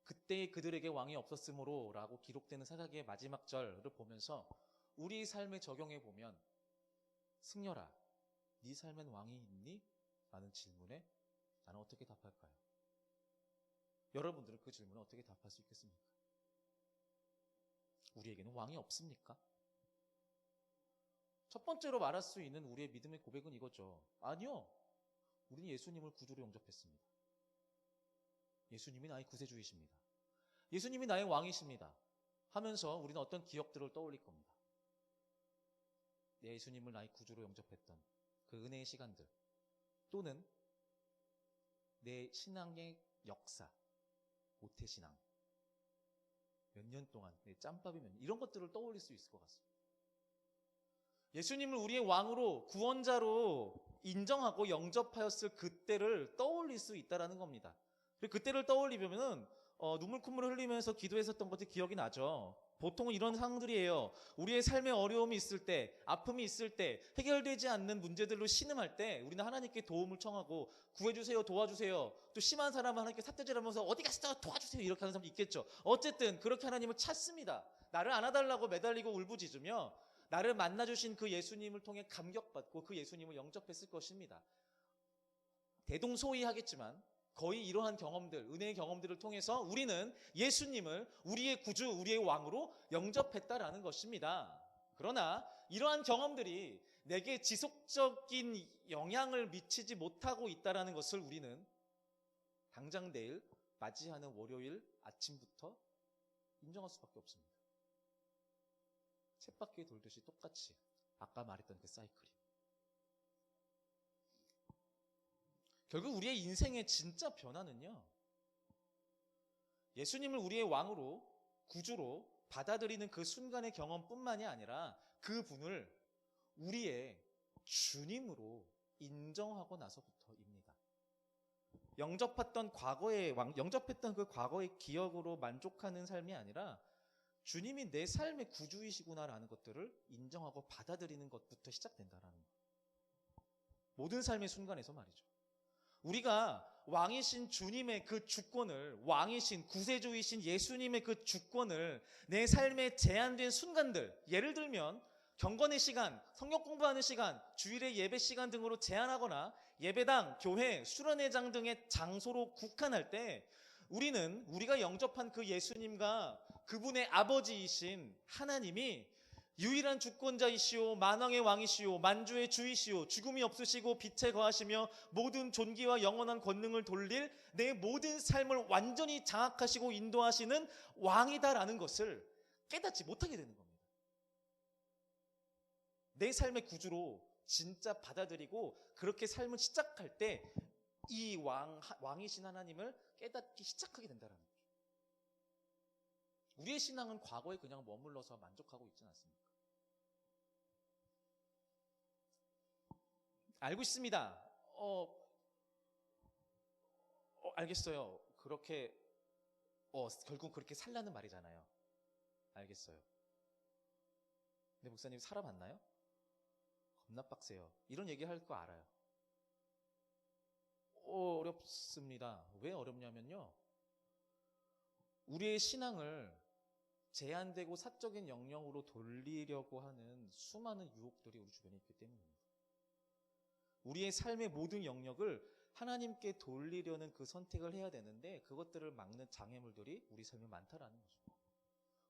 그때 그들에게 왕이 없었으므로 라고 기록되는 사사기의 마지막 절을 보면서 우리 삶에 적용해 보면 승려라, 네 삶엔 왕이 있니? 라는 질문에 나는 어떻게 답할까요? 여러분들은 그 질문에 어떻게 답할 수 있겠습니까? 우리에게는 왕이 없습니까? 첫 번째로 말할 수 있는 우리의 믿음의 고백은 이거죠. 아니요. 우리는 예수님을 구주로 영접했습니다. 예수님이 나의 구세주이십니다. 예수님이 나의 왕이십니다. 하면서 우리는 어떤 기억들을 떠올릴 겁니다. 예수님을 나의 구주로 영접했던 그 은혜의 시간들, 또는 내 신앙의 역사, 모태신앙, 몇 년 동안 내 짬밥이 몇 년, 이런 것들을 떠올릴 수 있을 것 같습니다. 예수님을 우리의 왕으로, 구원자로 인정하고 영접하였을 그때를 떠올릴 수 있다는 겁니다. 그리고 그때를 떠올리면은 눈물 콧물을 흘리면서 기도했었던 것이 기억이 나죠. 보통은 이런 상황들이에요. 우리의 삶에 어려움이 있을 때, 아픔이 있을 때, 해결되지 않는 문제들로 신음할 때 우리는 하나님께 도움을 청하고 구해주세요, 도와주세요. 또 심한 사람은 하나님께 삿대질하면서 어디 가서 도와주세요 이렇게 하는 사람도 있겠죠. 어쨌든 그렇게 하나님을 찾습니다. 나를 안아달라고 매달리고 울부짖으며 나를 만나주신 그 예수님을 통해 감격받고 그 예수님을 영접했을 것입니다. 대동소이하겠지만 거의 이러한 경험들, 은혜의 경험들을 통해서 우리는 예수님을 우리의 구주, 우리의 왕으로 영접했다라는 것입니다. 그러나 이러한 경험들이 내게 지속적인 영향을 미치지 못하고 있다는 것을 우리는 당장 내일 맞이하는 월요일 아침부터 인정할 수밖에 없습니다. 쳇바퀴 돌듯이 똑같이 아까 말했던 그 사이클이. 결국 우리의 인생의 진짜 변화는요, 예수님을 우리의 왕으로, 구주로 받아들이는 그 순간의 경험뿐만이 아니라 그분을 우리의 주님으로 인정하고 나서부터입니다. 영접했던 그 과거의 기억으로 만족하는 삶이 아니라 주님이 내 삶의 구주이시구나라는 것들을 인정하고 받아들이는 것부터 시작된다라는 거예요. 모든 삶의 순간에서 말이죠. 우리가 왕이신 주님의 그 주권을, 왕이신 구세주이신 예수님의 그 주권을 내 삶에 제한된 순간들, 예를 들면 경건의 시간, 성경 공부하는 시간, 주일의 예배 시간 등으로 제한하거나 예배당, 교회, 수련회장 등의 장소로 국한할 때 우리는 우리가 영접한 그 예수님과 그분의 아버지이신 하나님이 유일한 주권자이시오, 만왕의 왕이시오, 만주의 주이시오, 죽음이 없으시고 빛에 거하시며 모든 존귀와 영원한 권능을 돌릴 내 모든 삶을 완전히 장악하시고 인도하시는 왕이다라는 것을 깨닫지 못하게 되는 겁니다. 내 삶의 구주로 진짜 받아들이고 그렇게 삶을 시작할 때 이 왕이신 하나님을 깨닫기 시작하게 된다는 거죠. 우리의 신앙은 과거에 그냥 머물러서 만족하고 있지는 않습니까? 알고 있습니다. 알겠어요. 그렇게 결국 그렇게 살라는 말이잖아요. 알겠어요. 근데 목사님 살아봤나요? 겁나 빡세요. 이런 얘기 할 거 알아요. 어렵습니다. 왜 어렵냐면요, 우리의 신앙을 제한되고 사적인 영역으로 돌리려고 하는 수많은 유혹들이 우리 주변에 있기 때문입니다. 우리의 삶의 모든 영역을 하나님께 돌리려는 그 선택을 해야 되는데 그것들을 막는 장애물들이 우리 삶에 많다라는 거죠.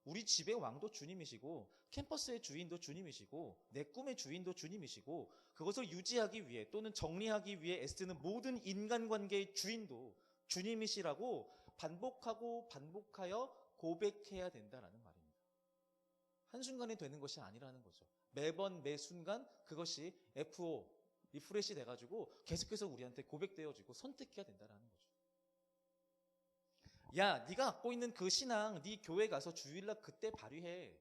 우리 집의 왕도 주님이시고 캠퍼스의 주인도 주님이시고 내 꿈의 주인도 주님이시고 그것을 유지하기 위해 또는 정리하기 위해 애쓰는 모든 인간관계의 주인도 주님이시라고 반복하고 반복하여 고백해야 된다라는 말입니다. 한순간에 되는 것이 아니라는 거죠. 매번 매 순간 그것이 FO, 리프레시 돼가지고 계속해서 우리한테 고백되어지고 선택해야 된다라는 거죠. 야, 네가 갖고 있는 그 신앙, 네 교회 가서 주일날 그때 발휘해.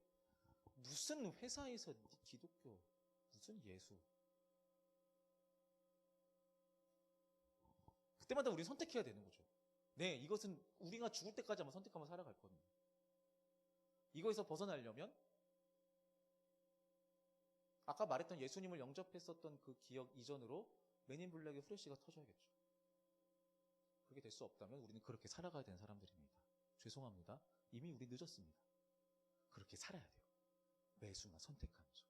무슨 회사에서 네 기독교, 무슨 예수. 그때마다 우리 선택해야 되는 거죠. 네, 이것은 우리가 죽을 때까지 한번 선택하면 살아갈 거거든요. 이거에서 벗어나려면 아까 말했던 예수님을 영접했었던 그 기억 이전으로 맨인 블랙의 후레쉬가 터져야겠죠. 그게 될 수 없다면 우리는 그렇게 살아가야 되는 사람들입니다. 죄송합니다. 이미 우리 늦었습니다. 그렇게 살아야 돼요. 매 순간 선택하면서.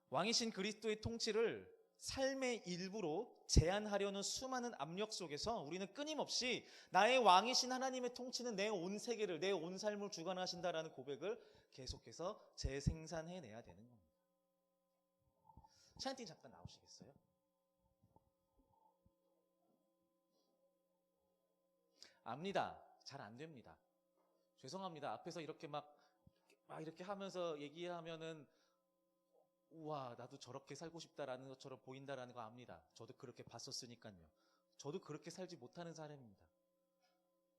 왕이신 그리스도의 통치를 삶의 일부로 제한하려는 수많은 압력 속에서 우리는 끊임없이 나의 왕이신 하나님의 통치는 내 온 세계를, 내 온 삶을 주관하신다라는 고백을 계속해서 재생산해내야 되는 겁니다. 샤인팅 잠깐 나오시겠어요? 압니다. 잘 안 됩니다. 죄송합니다. 앞에서 이렇게 막 이렇게 하면서 얘기하면은 우와, 나도 저렇게 살고 싶다라는 것처럼 보인다라는 거 압니다. 저도 그렇게 봤었으니까요. 저도 그렇게 살지 못하는 사람입니다.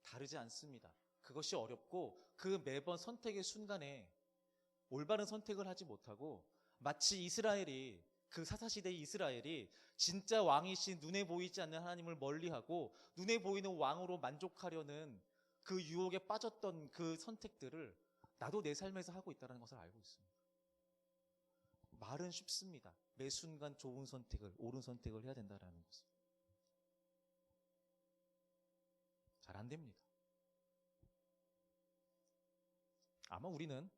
다르지 않습니다. 그것이 어렵고 그 매번 선택의 순간에 올바른 선택을 하지 못하고 마치 이스라엘이 그 사사시대의 이스라엘이 진짜 왕이신 눈에 보이지 않는 하나님을 멀리하고 눈에 보이는 왕으로 만족하려는 그 유혹에 빠졌던 그 선택들을 나도 내 삶에서 하고 있다는 것을 알고 있습니다. 말은 쉽습니다. 매 순간 좋은 선택을, 옳은 선택을 해야 된다는 것을. 잘 안 됩니다. 아마 우리는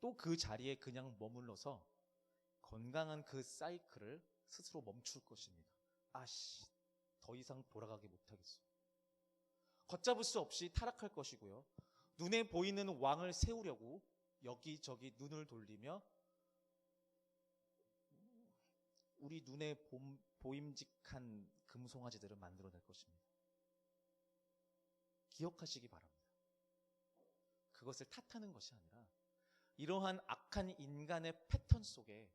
또 그 자리에 그냥 머물러서 건강한 그 사이클을 스스로 멈출 것입니다. 더 이상 돌아가게 못하겠어요. 걷잡을 수 없이 타락할 것이고요. 눈에 보이는 왕을 세우려고 여기저기 눈을 돌리며 우리 눈에 보임직한 금송아지들을 만들어낼 것입니다. 기억하시기 바랍니다. 그것을 탓하는 것이 아니라 이러한 악한 인간의 패턴 속에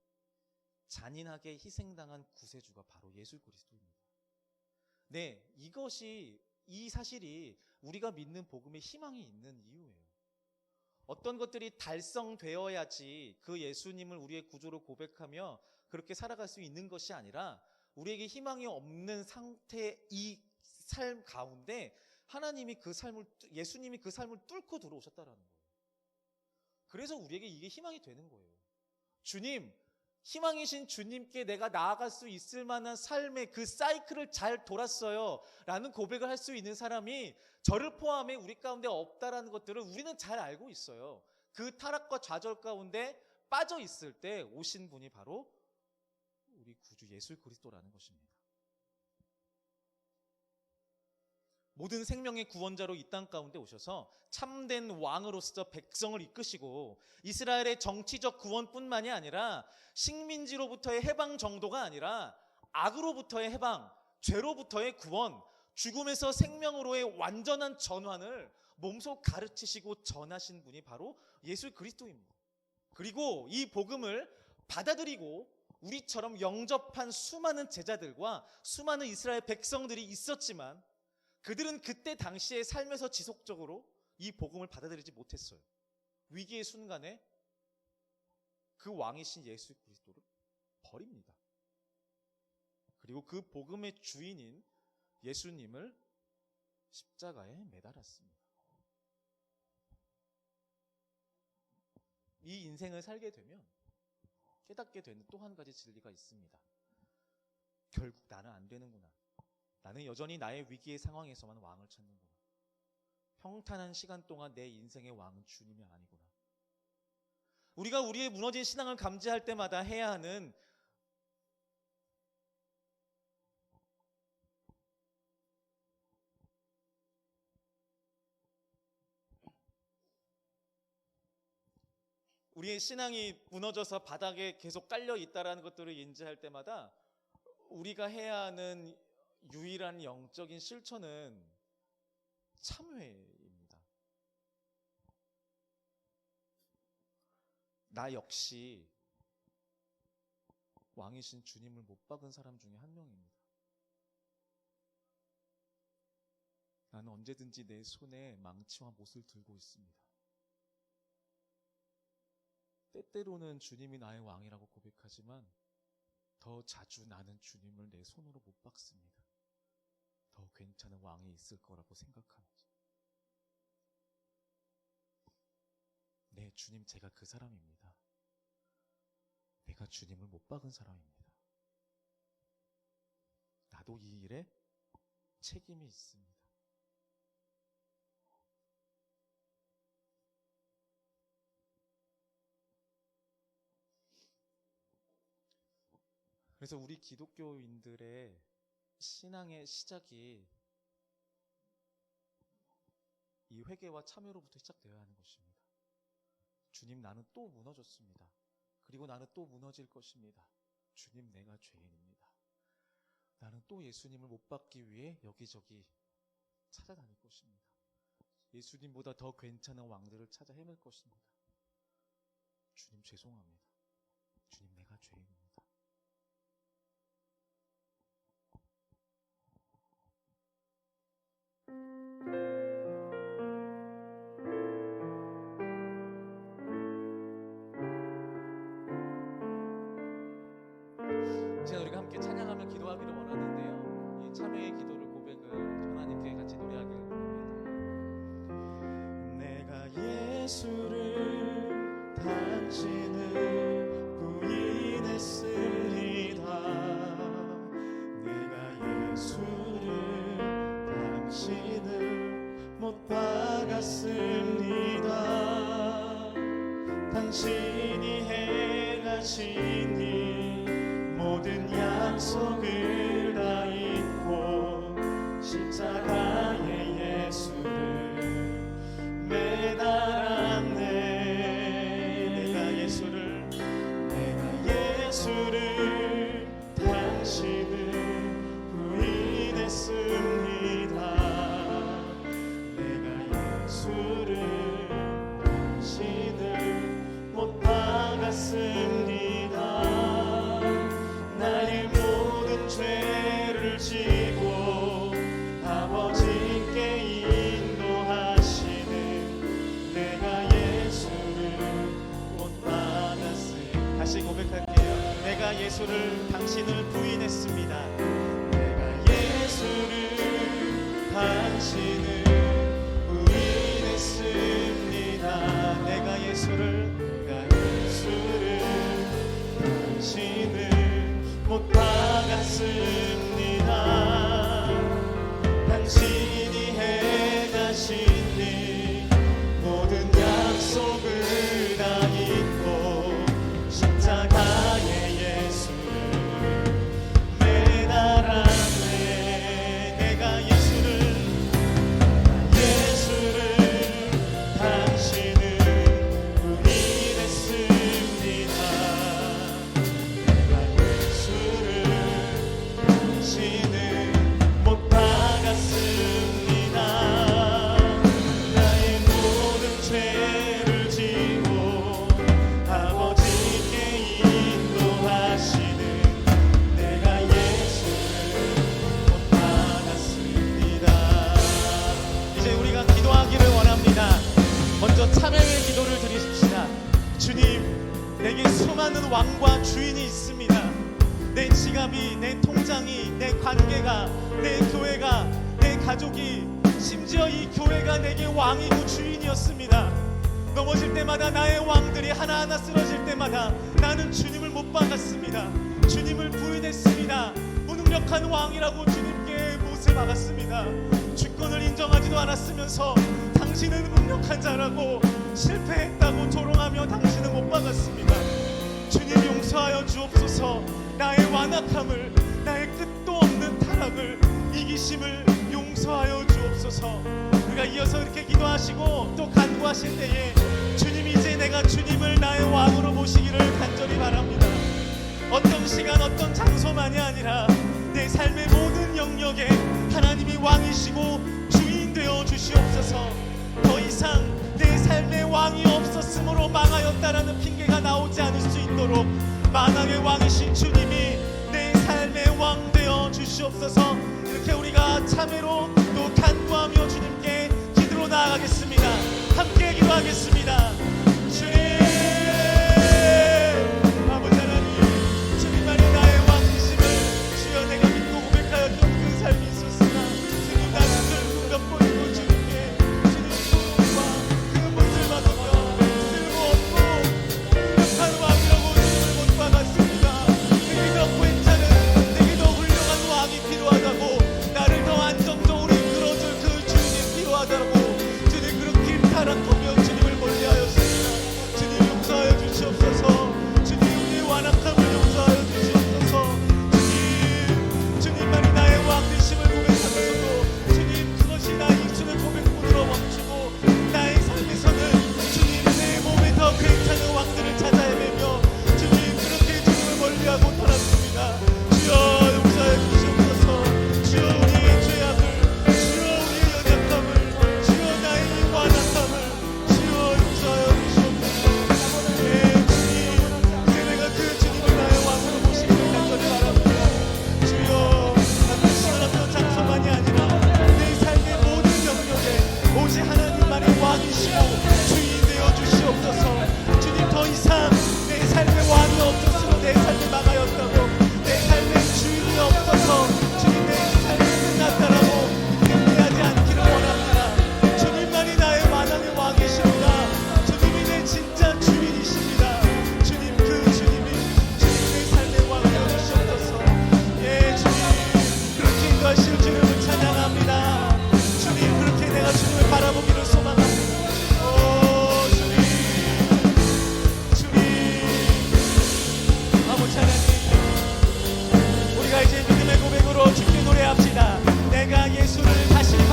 잔인하게 희생당한 구세주가 바로 예수 그리스도입니다. 네, 이 사실이 우리가 믿는 복음에 희망이 있는 이유예요. 어떤 것들이 달성되어야지 그 예수님을 우리의 구주로 고백하며 그렇게 살아갈 수 있는 것이 아니라 우리에게 희망이 없는 상태의 이 삶 가운데 예수님이 그 삶을 뚫고 들어오셨다라는 거예요. 그래서 우리에게 이게 희망이 되는 거예요. 주님, 희망이신 주님께 내가 나아갈 수 있을 만한 삶의 그 사이클을 잘 돌았어요 라는 고백을 할 수 있는 사람이 저를 포함해 우리 가운데 없다라는 것들을 우리는 잘 알고 있어요. 그 타락과 좌절 가운데 빠져 있을 때 오신 분이 바로 우리 구주 예수 그리스도라는 것입니다. 모든 생명의 구원자로 이 땅 가운데 오셔서 참된 왕으로서 백성을 이끄시고 이스라엘의 정치적 구원뿐만이 아니라 식민지로부터의 해방 정도가 아니라 악으로부터의 해방, 죄로부터의 구원, 죽음에서 생명으로의 완전한 전환을 몸소 가르치시고 전하신 분이 바로 예수 그리스도입니다. 그리고 이 복음을 받아들이고 우리처럼 영접한 수많은 제자들과 수많은 이스라엘 백성들이 있었지만 그들은 그때 당시의 삶에서 지속적으로 이 복음을 받아들이지 못했어요. 위기의 순간에 그 왕이신 예수 그리스도를 버립니다. 그리고 그 복음의 주인인 예수님을 십자가에 매달았습니다. 이 인생을 살게 되면 깨닫게 되는 또 한 가지 진리가 있습니다. 결국 나는 안 되는구나. 나는 여전히 나의 위기의 상황에서만 왕을 찾는구나. 평탄한 시간 동안 내 인생의 왕은 주님이 아니구나. 우리가 우리의 무너진 신앙을 감지할 때마다 해야 하는 우리의 신앙이 무너져서 바닥에 계속 깔려 있다라는 것들을 인지할 때마다 우리가 해야 하는 유일한 영적인 실천은 참회입니다. 나 역시 왕이신 주님을 못 박은 사람 중에 한 명입니다. 나는 언제든지 내 손에 망치와 못을 들고 있습니다. 때때로는 주님이 나의 왕이라고 고백하지만 더 자주 나는 주님을 내 손으로 못 박습니다. 더 괜찮은 왕이 있을 거라고 생각하면서 네, 주님, 제가 그 사람입니다. 내가 주님을 못 박은 사람입니다. 나도 이 일에 책임이 있습니다. 그래서 우리 기독교인들의 신앙의 시작이 이 회개와 참여로부터 시작되어야 하는 것입니다. 주님, 나는 또 무너졌습니다. 그리고 나는 또 무너질 것입니다. 주님, 내가 죄인입니다. 나는 또 예수님을 못 받기 위해 여기저기 찾아다닐 것입니다. 예수님보다 더 괜찮은 왕들을 찾아 헤맬 것입니다. 주님, 죄송합니다. 주님, 내가 죄인입니다. 이제 우리가 함께 찬양하며 기도하기를 원하는데요, 이 참회의 기도를 고백을 하나님께 같이 노래하기를 원합니다. 내가 예수를 당신을 부인했으리다. 내가 예수를 당신을 못 박았습니다. 당신이 행하신 일 모든 약속을 다 잊고 십자가의 예수를 매달았네. 내가 예수를 당신을 부인했습니다. 내가 예수를 당신을 못 박았습니다. 나의 모든 죄를 지고 아버지께 인도하시는 내가 예수를 못 받았으니. 다시 고백할게요. 내가 예수를 당신을 부인했습니다. 내가 예수를 당신을 부인했습니다. 내가 예수를 당신을 못 박았습니다. 당신이 행하신 일 모든 약속을 다 잊고 십자가의 예수를 매달았네. 내가 예수를 당신을 부인했습니다. 당신을 못 박았습니다. 나의 모든 죄를 지고 아버지께 인도하시는 내가 예수를 못 박았습니다. 이제 우리가 기도하기를 원합니다. 먼저 참회의 기도를 드리십시다. 주님, 내게 수많은 왕과 주인이 있습니다. 내 지갑이, 내 통장이, 내 관계가, 내 교회가, 내 가족이, 심지어 이 교회가 내게 왕이고 주인이었습니다. 넘어질 때마다 나의 왕들이 하나하나 쓰러질 때마다 나는 주님을 못 박았습니다. 주님을 부인했습니다. 무능력한 왕이라고 주님께 못을 박았습니다. 주권을 인정하지도 않았으면서 당신은 무능력한 자라고 실패했다고 조롱하며 당신은 못 박았습니다. 주님, 용서하여 주옵소서. 나의 완악함을, 나의 끝도 없는 타락을, 이기심을 용서하여 주옵소서. 우리가 이어서 이렇게 기도하시고 또 간구하실 때에 주님, 이제 내가 주님을 나의 왕으로 모시기를 간절히 바랍니다. 어떤 시간, 어떤 장소만이 아니라 내 삶의 모든 영역에 하나님이 왕이시고 주인 되어 주시옵소서. 더 이상 내 삶의 왕이 없었으므로 망하였다라는 핑계가 나오지 않을 수 있도록 만왕의 왕이신 주님이 내 삶의 왕 되어 주시옵소서. 이렇게 우리가 참회로 또 간구하며 주님께 기도로 나아가겠습니다. 함께 기도하겠습니다. 주님, 아버지 하나님, 주님만이 나의 왕이심을 주여 내가 믿고 고백하였던 그 삶이 있었으나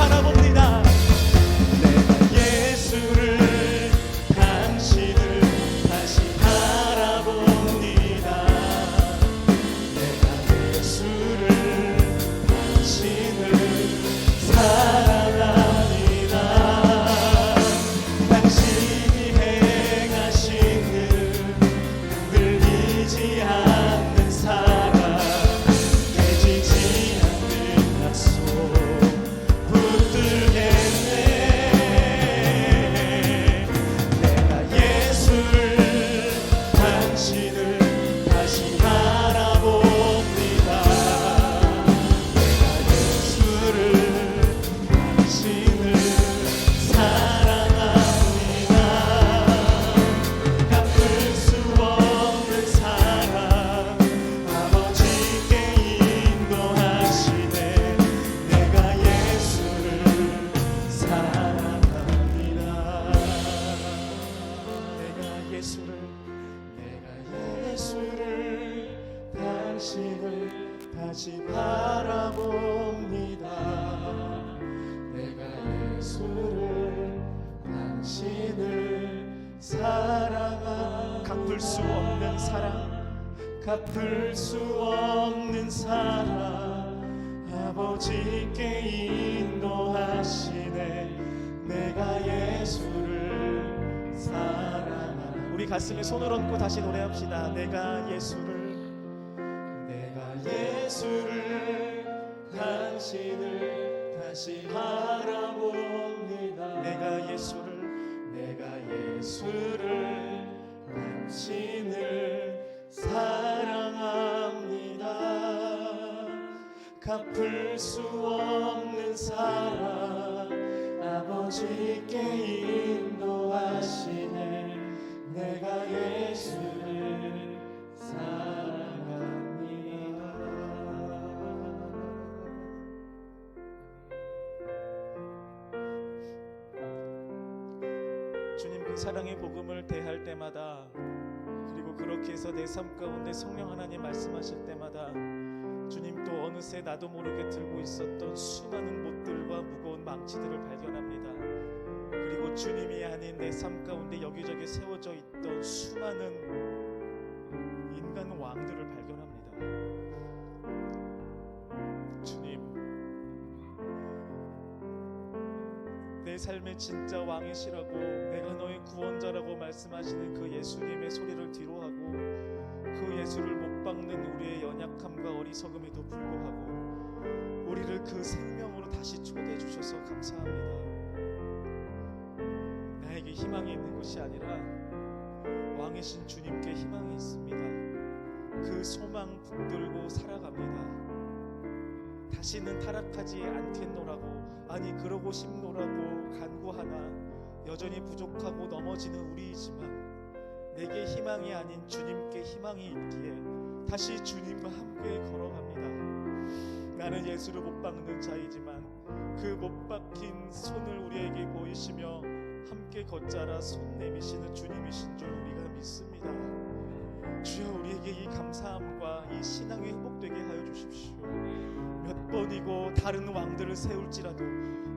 바라봅니다. 내가 예수를 당신을 다시 바라봅니다. 내가 예수를 당신을 사랑합니다. 당신이 행하신 일 흔들리지 않는 사랑 깨지지 않는 약속 붙들겠네. 내가 예수를 당신을 다시 바라봅니다. 내가 예수를 당신을 사랑합니다. 갚을 수 없는 사랑 아버지께 인도하시네. 내가 예수를 사랑합니다. 내가 예수를 당신을 다시 바라봅니다. 내가 예수를 당신을 사랑합니다. 갚을 수 없는 사랑, 갚을 수 없는 사랑 아버지께 인도하시네. 내가 예수를 사랑합니다. 우리 가슴에 손을 얹고 다시 노래합시다. 내가 예수를 당신을 다시 바라봅니다. 내가 예수를 당신을 사랑합니다. 갚을 수 없는 사랑 아버지께 인도하시네. 내가 예수를 사랑합니다. 주님, 그 사랑의 복음을 대할 때마다, 그리고 그렇게 해서 내 삶 가운데 성령 하나님 말씀하실 때마다 주님, 또 어느새 나도 모르게 들고 있었던 수많은 못들과 무거운 망치들을 발견합니다. 그리고 주님이 아닌 내 삶 가운데 여기저기 세워져 있던 수많은 인간 왕들을 발견합니다. 주님, 내 삶의 진짜 왕이시라고, 내가 너의 구원자라고 말씀하시는 그 예수님의 소리를 뒤로하고 그 예수를 못 박는 우리의 연약함과 어리석음에도 불구하고 우리를 그 생명으로 다시 초대해 주셔서 감사합니다. 나에게 희망이 있는 것이 아니라 왕이신 주님께 희망이 있습니다. 그 소망 붙들고 살아갑니다. 다시는 타락하지 않겠노라고, 아니 그러고 싶노라고 간구하나 여전히 부족하고 넘어지는 우리이지만 내게 희망이 아닌 주님께 희망이 있기에 다시 주님과 함께 걸어갑니다. 나는 예수를 못 박는 자이지만 그 못 박힌 손을 우리에게 보이시며 함께 걷자라 손 내미시는 주님이신 줄 우리가 믿습니다. 주여, 우리에게 이 감사함과 이 신앙이 회복되게 하여 주십시오. 몇 번이고 다른 왕들을 세울지라도,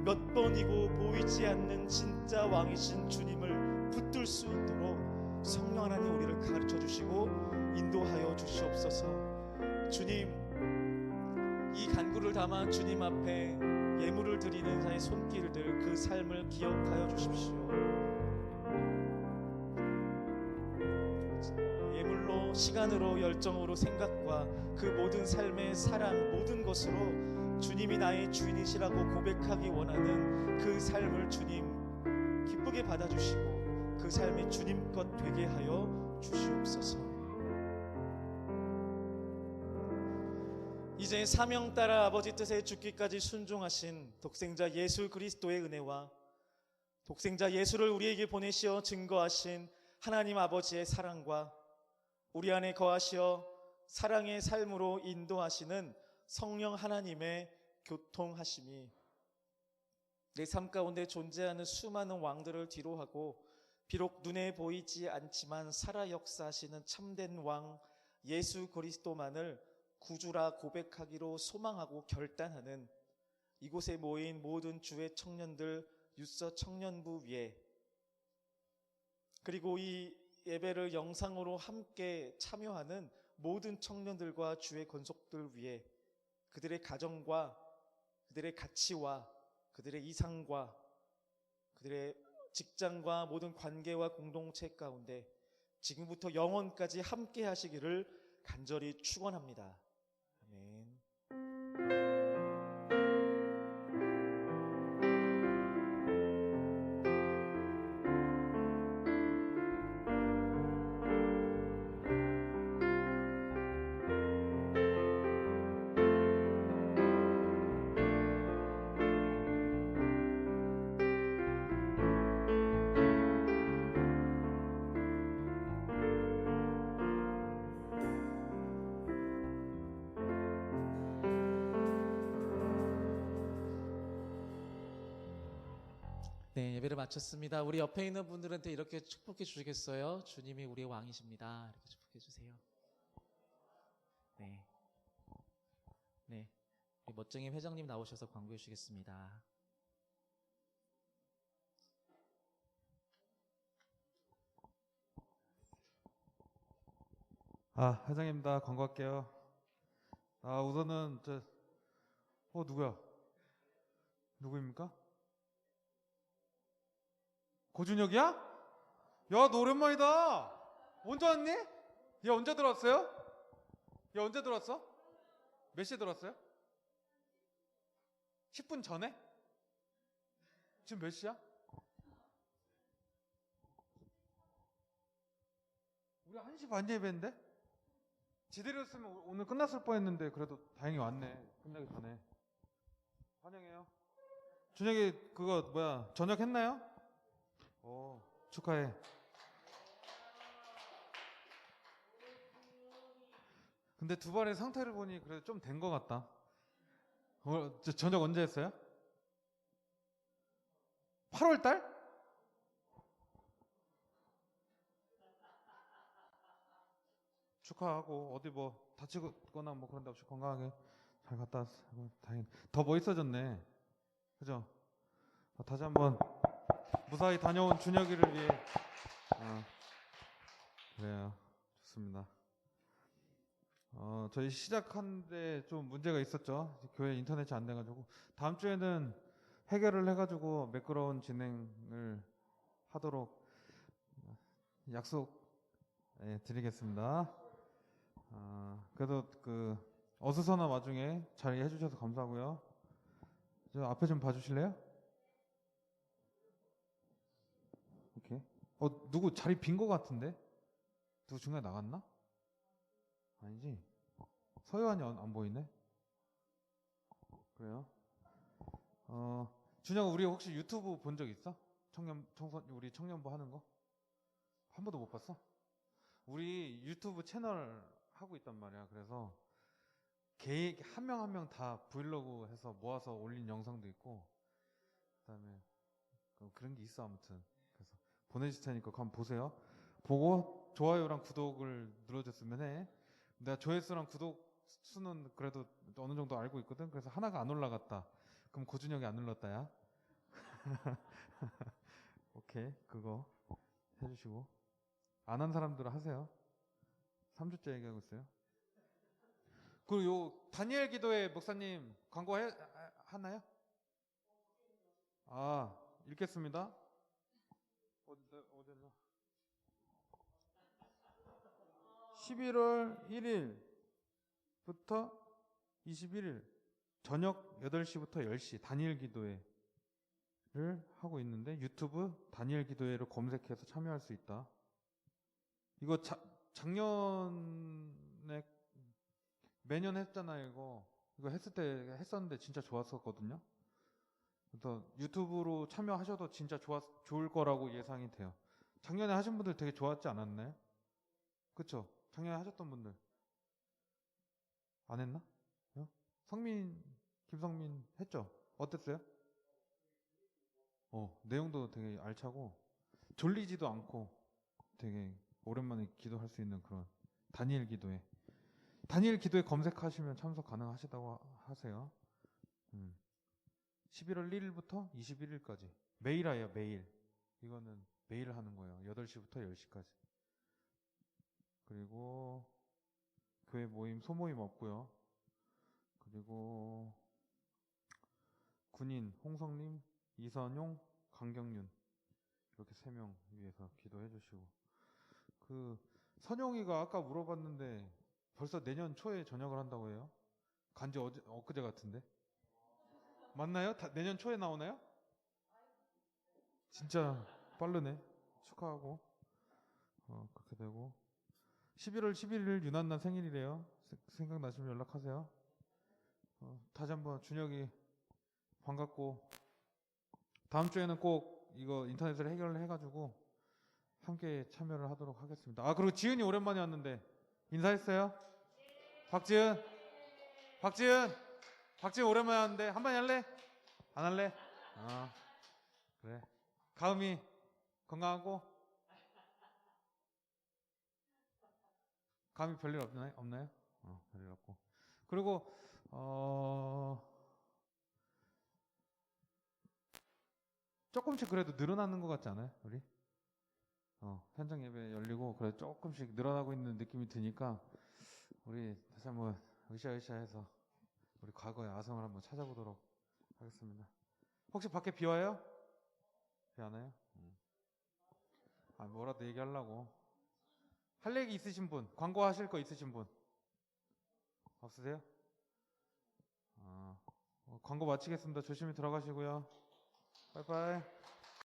몇 번이고 보이지 않는 진짜 왕이신 주님을 붙들 수 있도록 성령 하나님 우리를 가르쳐 주시고 인도하여 주시옵소서. 주님, 이 간구를 담아 주님 앞에 예물을 드리는 자의 손길들, 그 삶을 기억하여 주십시오. 예물로, 시간으로, 열정으로, 생각과 그 모든 삶의 사랑, 모든 것으로 주님이 나의 주인이시라고 고백하기 원하는 그 삶을 주님 기쁘게 받아주시고 그 삶이 주님 것 되게 하여 주시옵소서. 이제 사명 따라 아버지 뜻에 죽기까지 순종하신 독생자 예수 그리스도의 은혜와 독생자 예수를 우리에게 보내시어 증거하신 하나님 아버지의 사랑과 우리 안에 거하시어 사랑의 삶으로 인도하시는 성령 하나님의 교통하심이 내 삶 가운데 존재하는 수많은 왕들을 뒤로하고 비록 눈에 보이지 않지만 살아 역사하시는 참된 왕 예수 그리스도만을 구주라 고백하기로 소망하고 결단하는 이곳에 모인 모든 주의 청년들 유서 청년부 위에, 그리고 이 예배를 영상으로 함께 참여하는 모든 청년들과 주의 권속들 위에, 그들의 가정과 그들의 가치와 그들의 이상과 그들의 직장과 모든 관계와 공동체 가운데 지금부터 영원까지 함께 하시기를 간절히 축원합니다. 아멘. 네, 예배를 마쳤습니다. 우리 옆에 있는 분들한테 이렇게 축복해 주시겠어요? 주님이 우리의 왕이십니다. 이렇게 축복해 주세요. 네. 네. 우리 멋쟁이 회장님 나오셔서 광고해 주시겠습니다. 회장입니다. 광고할게요. 우선은 누구야? 누구입니까? 고준혁이야? 야, 너 오랜만이다. 언제 왔니? 얘 언제 들어왔어요? 얘 언제 들어왔어? 몇 시에 들어왔어요? 10분 전에? 지금 몇 시야? 우리 1시 반 예배인데? 지들이었으면 오늘 끝났을 뻔했는데 그래도 다행히 왔네. 끝나기 전에. 환영해요. 준혁이 저녁 했나요? 축하해. 근데 두 발의 상태를 보니 그래도 좀 된 것 같다. 저녁 언제 했어요? 8월 달? 축하하고 어디 다치거나 그런 데 없이 건강하게 잘 갔다 왔어. 다행이다. 더 멋있어졌네. 그죠? 다시 한번 무사히 다녀온 준혁이를 위해. 그래요. 좋습니다. 저희 시작하는데 좀 문제가 있었죠. 교회 인터넷이 안 돼가지고 다음 주에는 해결을 해가지고 매끄러운 진행을 하도록 약속 드리겠습니다. 그래도 어수선한 와중에 잘 해주셔서 감사하고요. 저 앞에 좀 봐주실래요? 오케이. 누구 자리 빈 거 같은데? 누구 중간에 나갔나? 아니지. 서요한이 안 보이네. 그래요? 준영아, 우리 혹시 유튜브 본 적 있어? 우리 청년부 하는 거? 한 번도 못 봤어? 우리 유튜브 채널 하고 있단 말이야. 그래서 한 명 한 명 다 브이로그 해서 모아서 올린 영상도 있고, 그다음에 그런 게 있어. 아무튼 그래서 보내줄 테니까 한번 보세요. 보고 좋아요랑 구독을 눌러줬으면 해. 내가 조회수랑 구독 수는 그래도 어느 정도 알고 있거든. 그래서 하나가 안 올라갔다. 그럼 고준혁이 안 눌렀다야. 오케이, 그거 해주시고, 안 한 사람들은 하세요. 3주째 얘기하고 있어요. 그리고 요 다니엘 기도회 목사님 광고 하나요? 읽겠습니다. 어디나? 11월 1일부터 21일 저녁 8시부터 10시 다니엘 기도회를 하고 있는데, 유튜브 다니엘 기도회를 검색해서 참여할 수 있다. 이거 작년에 매년 했잖아요. 이거 했었는데 진짜 좋았었거든요. 그래서 유튜브로 참여하셔도 진짜 좋을 거라고 예상이 돼요. 작년에 하신 분들 되게 좋았지 않았나요? 그쵸? 작년에 하셨던 분들 안 했나? 김성민 했죠? 어땠어요? 내용도 되게 알차고 졸리지도 않고 되게 오랜만에 기도할 수 있는 그런 다니엘 기도회. 다니엘 기도회 검색하시면 참석 가능하시다고 하세요. 11월 1일부터 21일까지 매일 해요. 매일. 이거는 매일 하는 거예요. 8시부터 10시까지. 그리고 교회 모임, 소모임 없고요. 그리고 군인 홍성님, 이선용, 강경윤 이렇게 3명 위해서 기도해 주시고, 그 선용이가 아까 물어봤는데 벌써 내년 초에 전역을 한다고 해요. 간지 엊그제 같은데 맞나요? 내년 초에 나오나요? 진짜 빠르네. 축하하고 그렇게 되고, 11월 11일 유난나 생일이래요. 생각나시면 연락하세요. 다시 한번 준혁이 반갑고, 다음 주에는 꼭 이거 인터넷으로 해결을 해가지고 함께 참여를 하도록 하겠습니다. 아, 그리고 지은이 오랜만에 왔는데 인사했어요? 박지은 오랜만에 왔는데 한번 할래? 안 할래? 아, 그래. 가음이 건강하고? 가음이 별일 없나요? 별일 없고. 그리고 조금씩 그래도 늘어나는 것 같지 않아요? 우리? 현장 예배 열리고 그래 조금씩 늘어나고 있는 느낌이 드니까 우리 다시 한번 으쌰으쌰해서 우리 과거의 아성을 한번 찾아보도록 하겠습니다. 혹시 밖에 비 와요? 비 안 와요? 아, 뭐라도 얘기하려고. 할 얘기 있으신 분? 광고하실 거 있으신 분? 없으세요? 광고 마치겠습니다. 조심히 들어가시고요. 빠이빠이.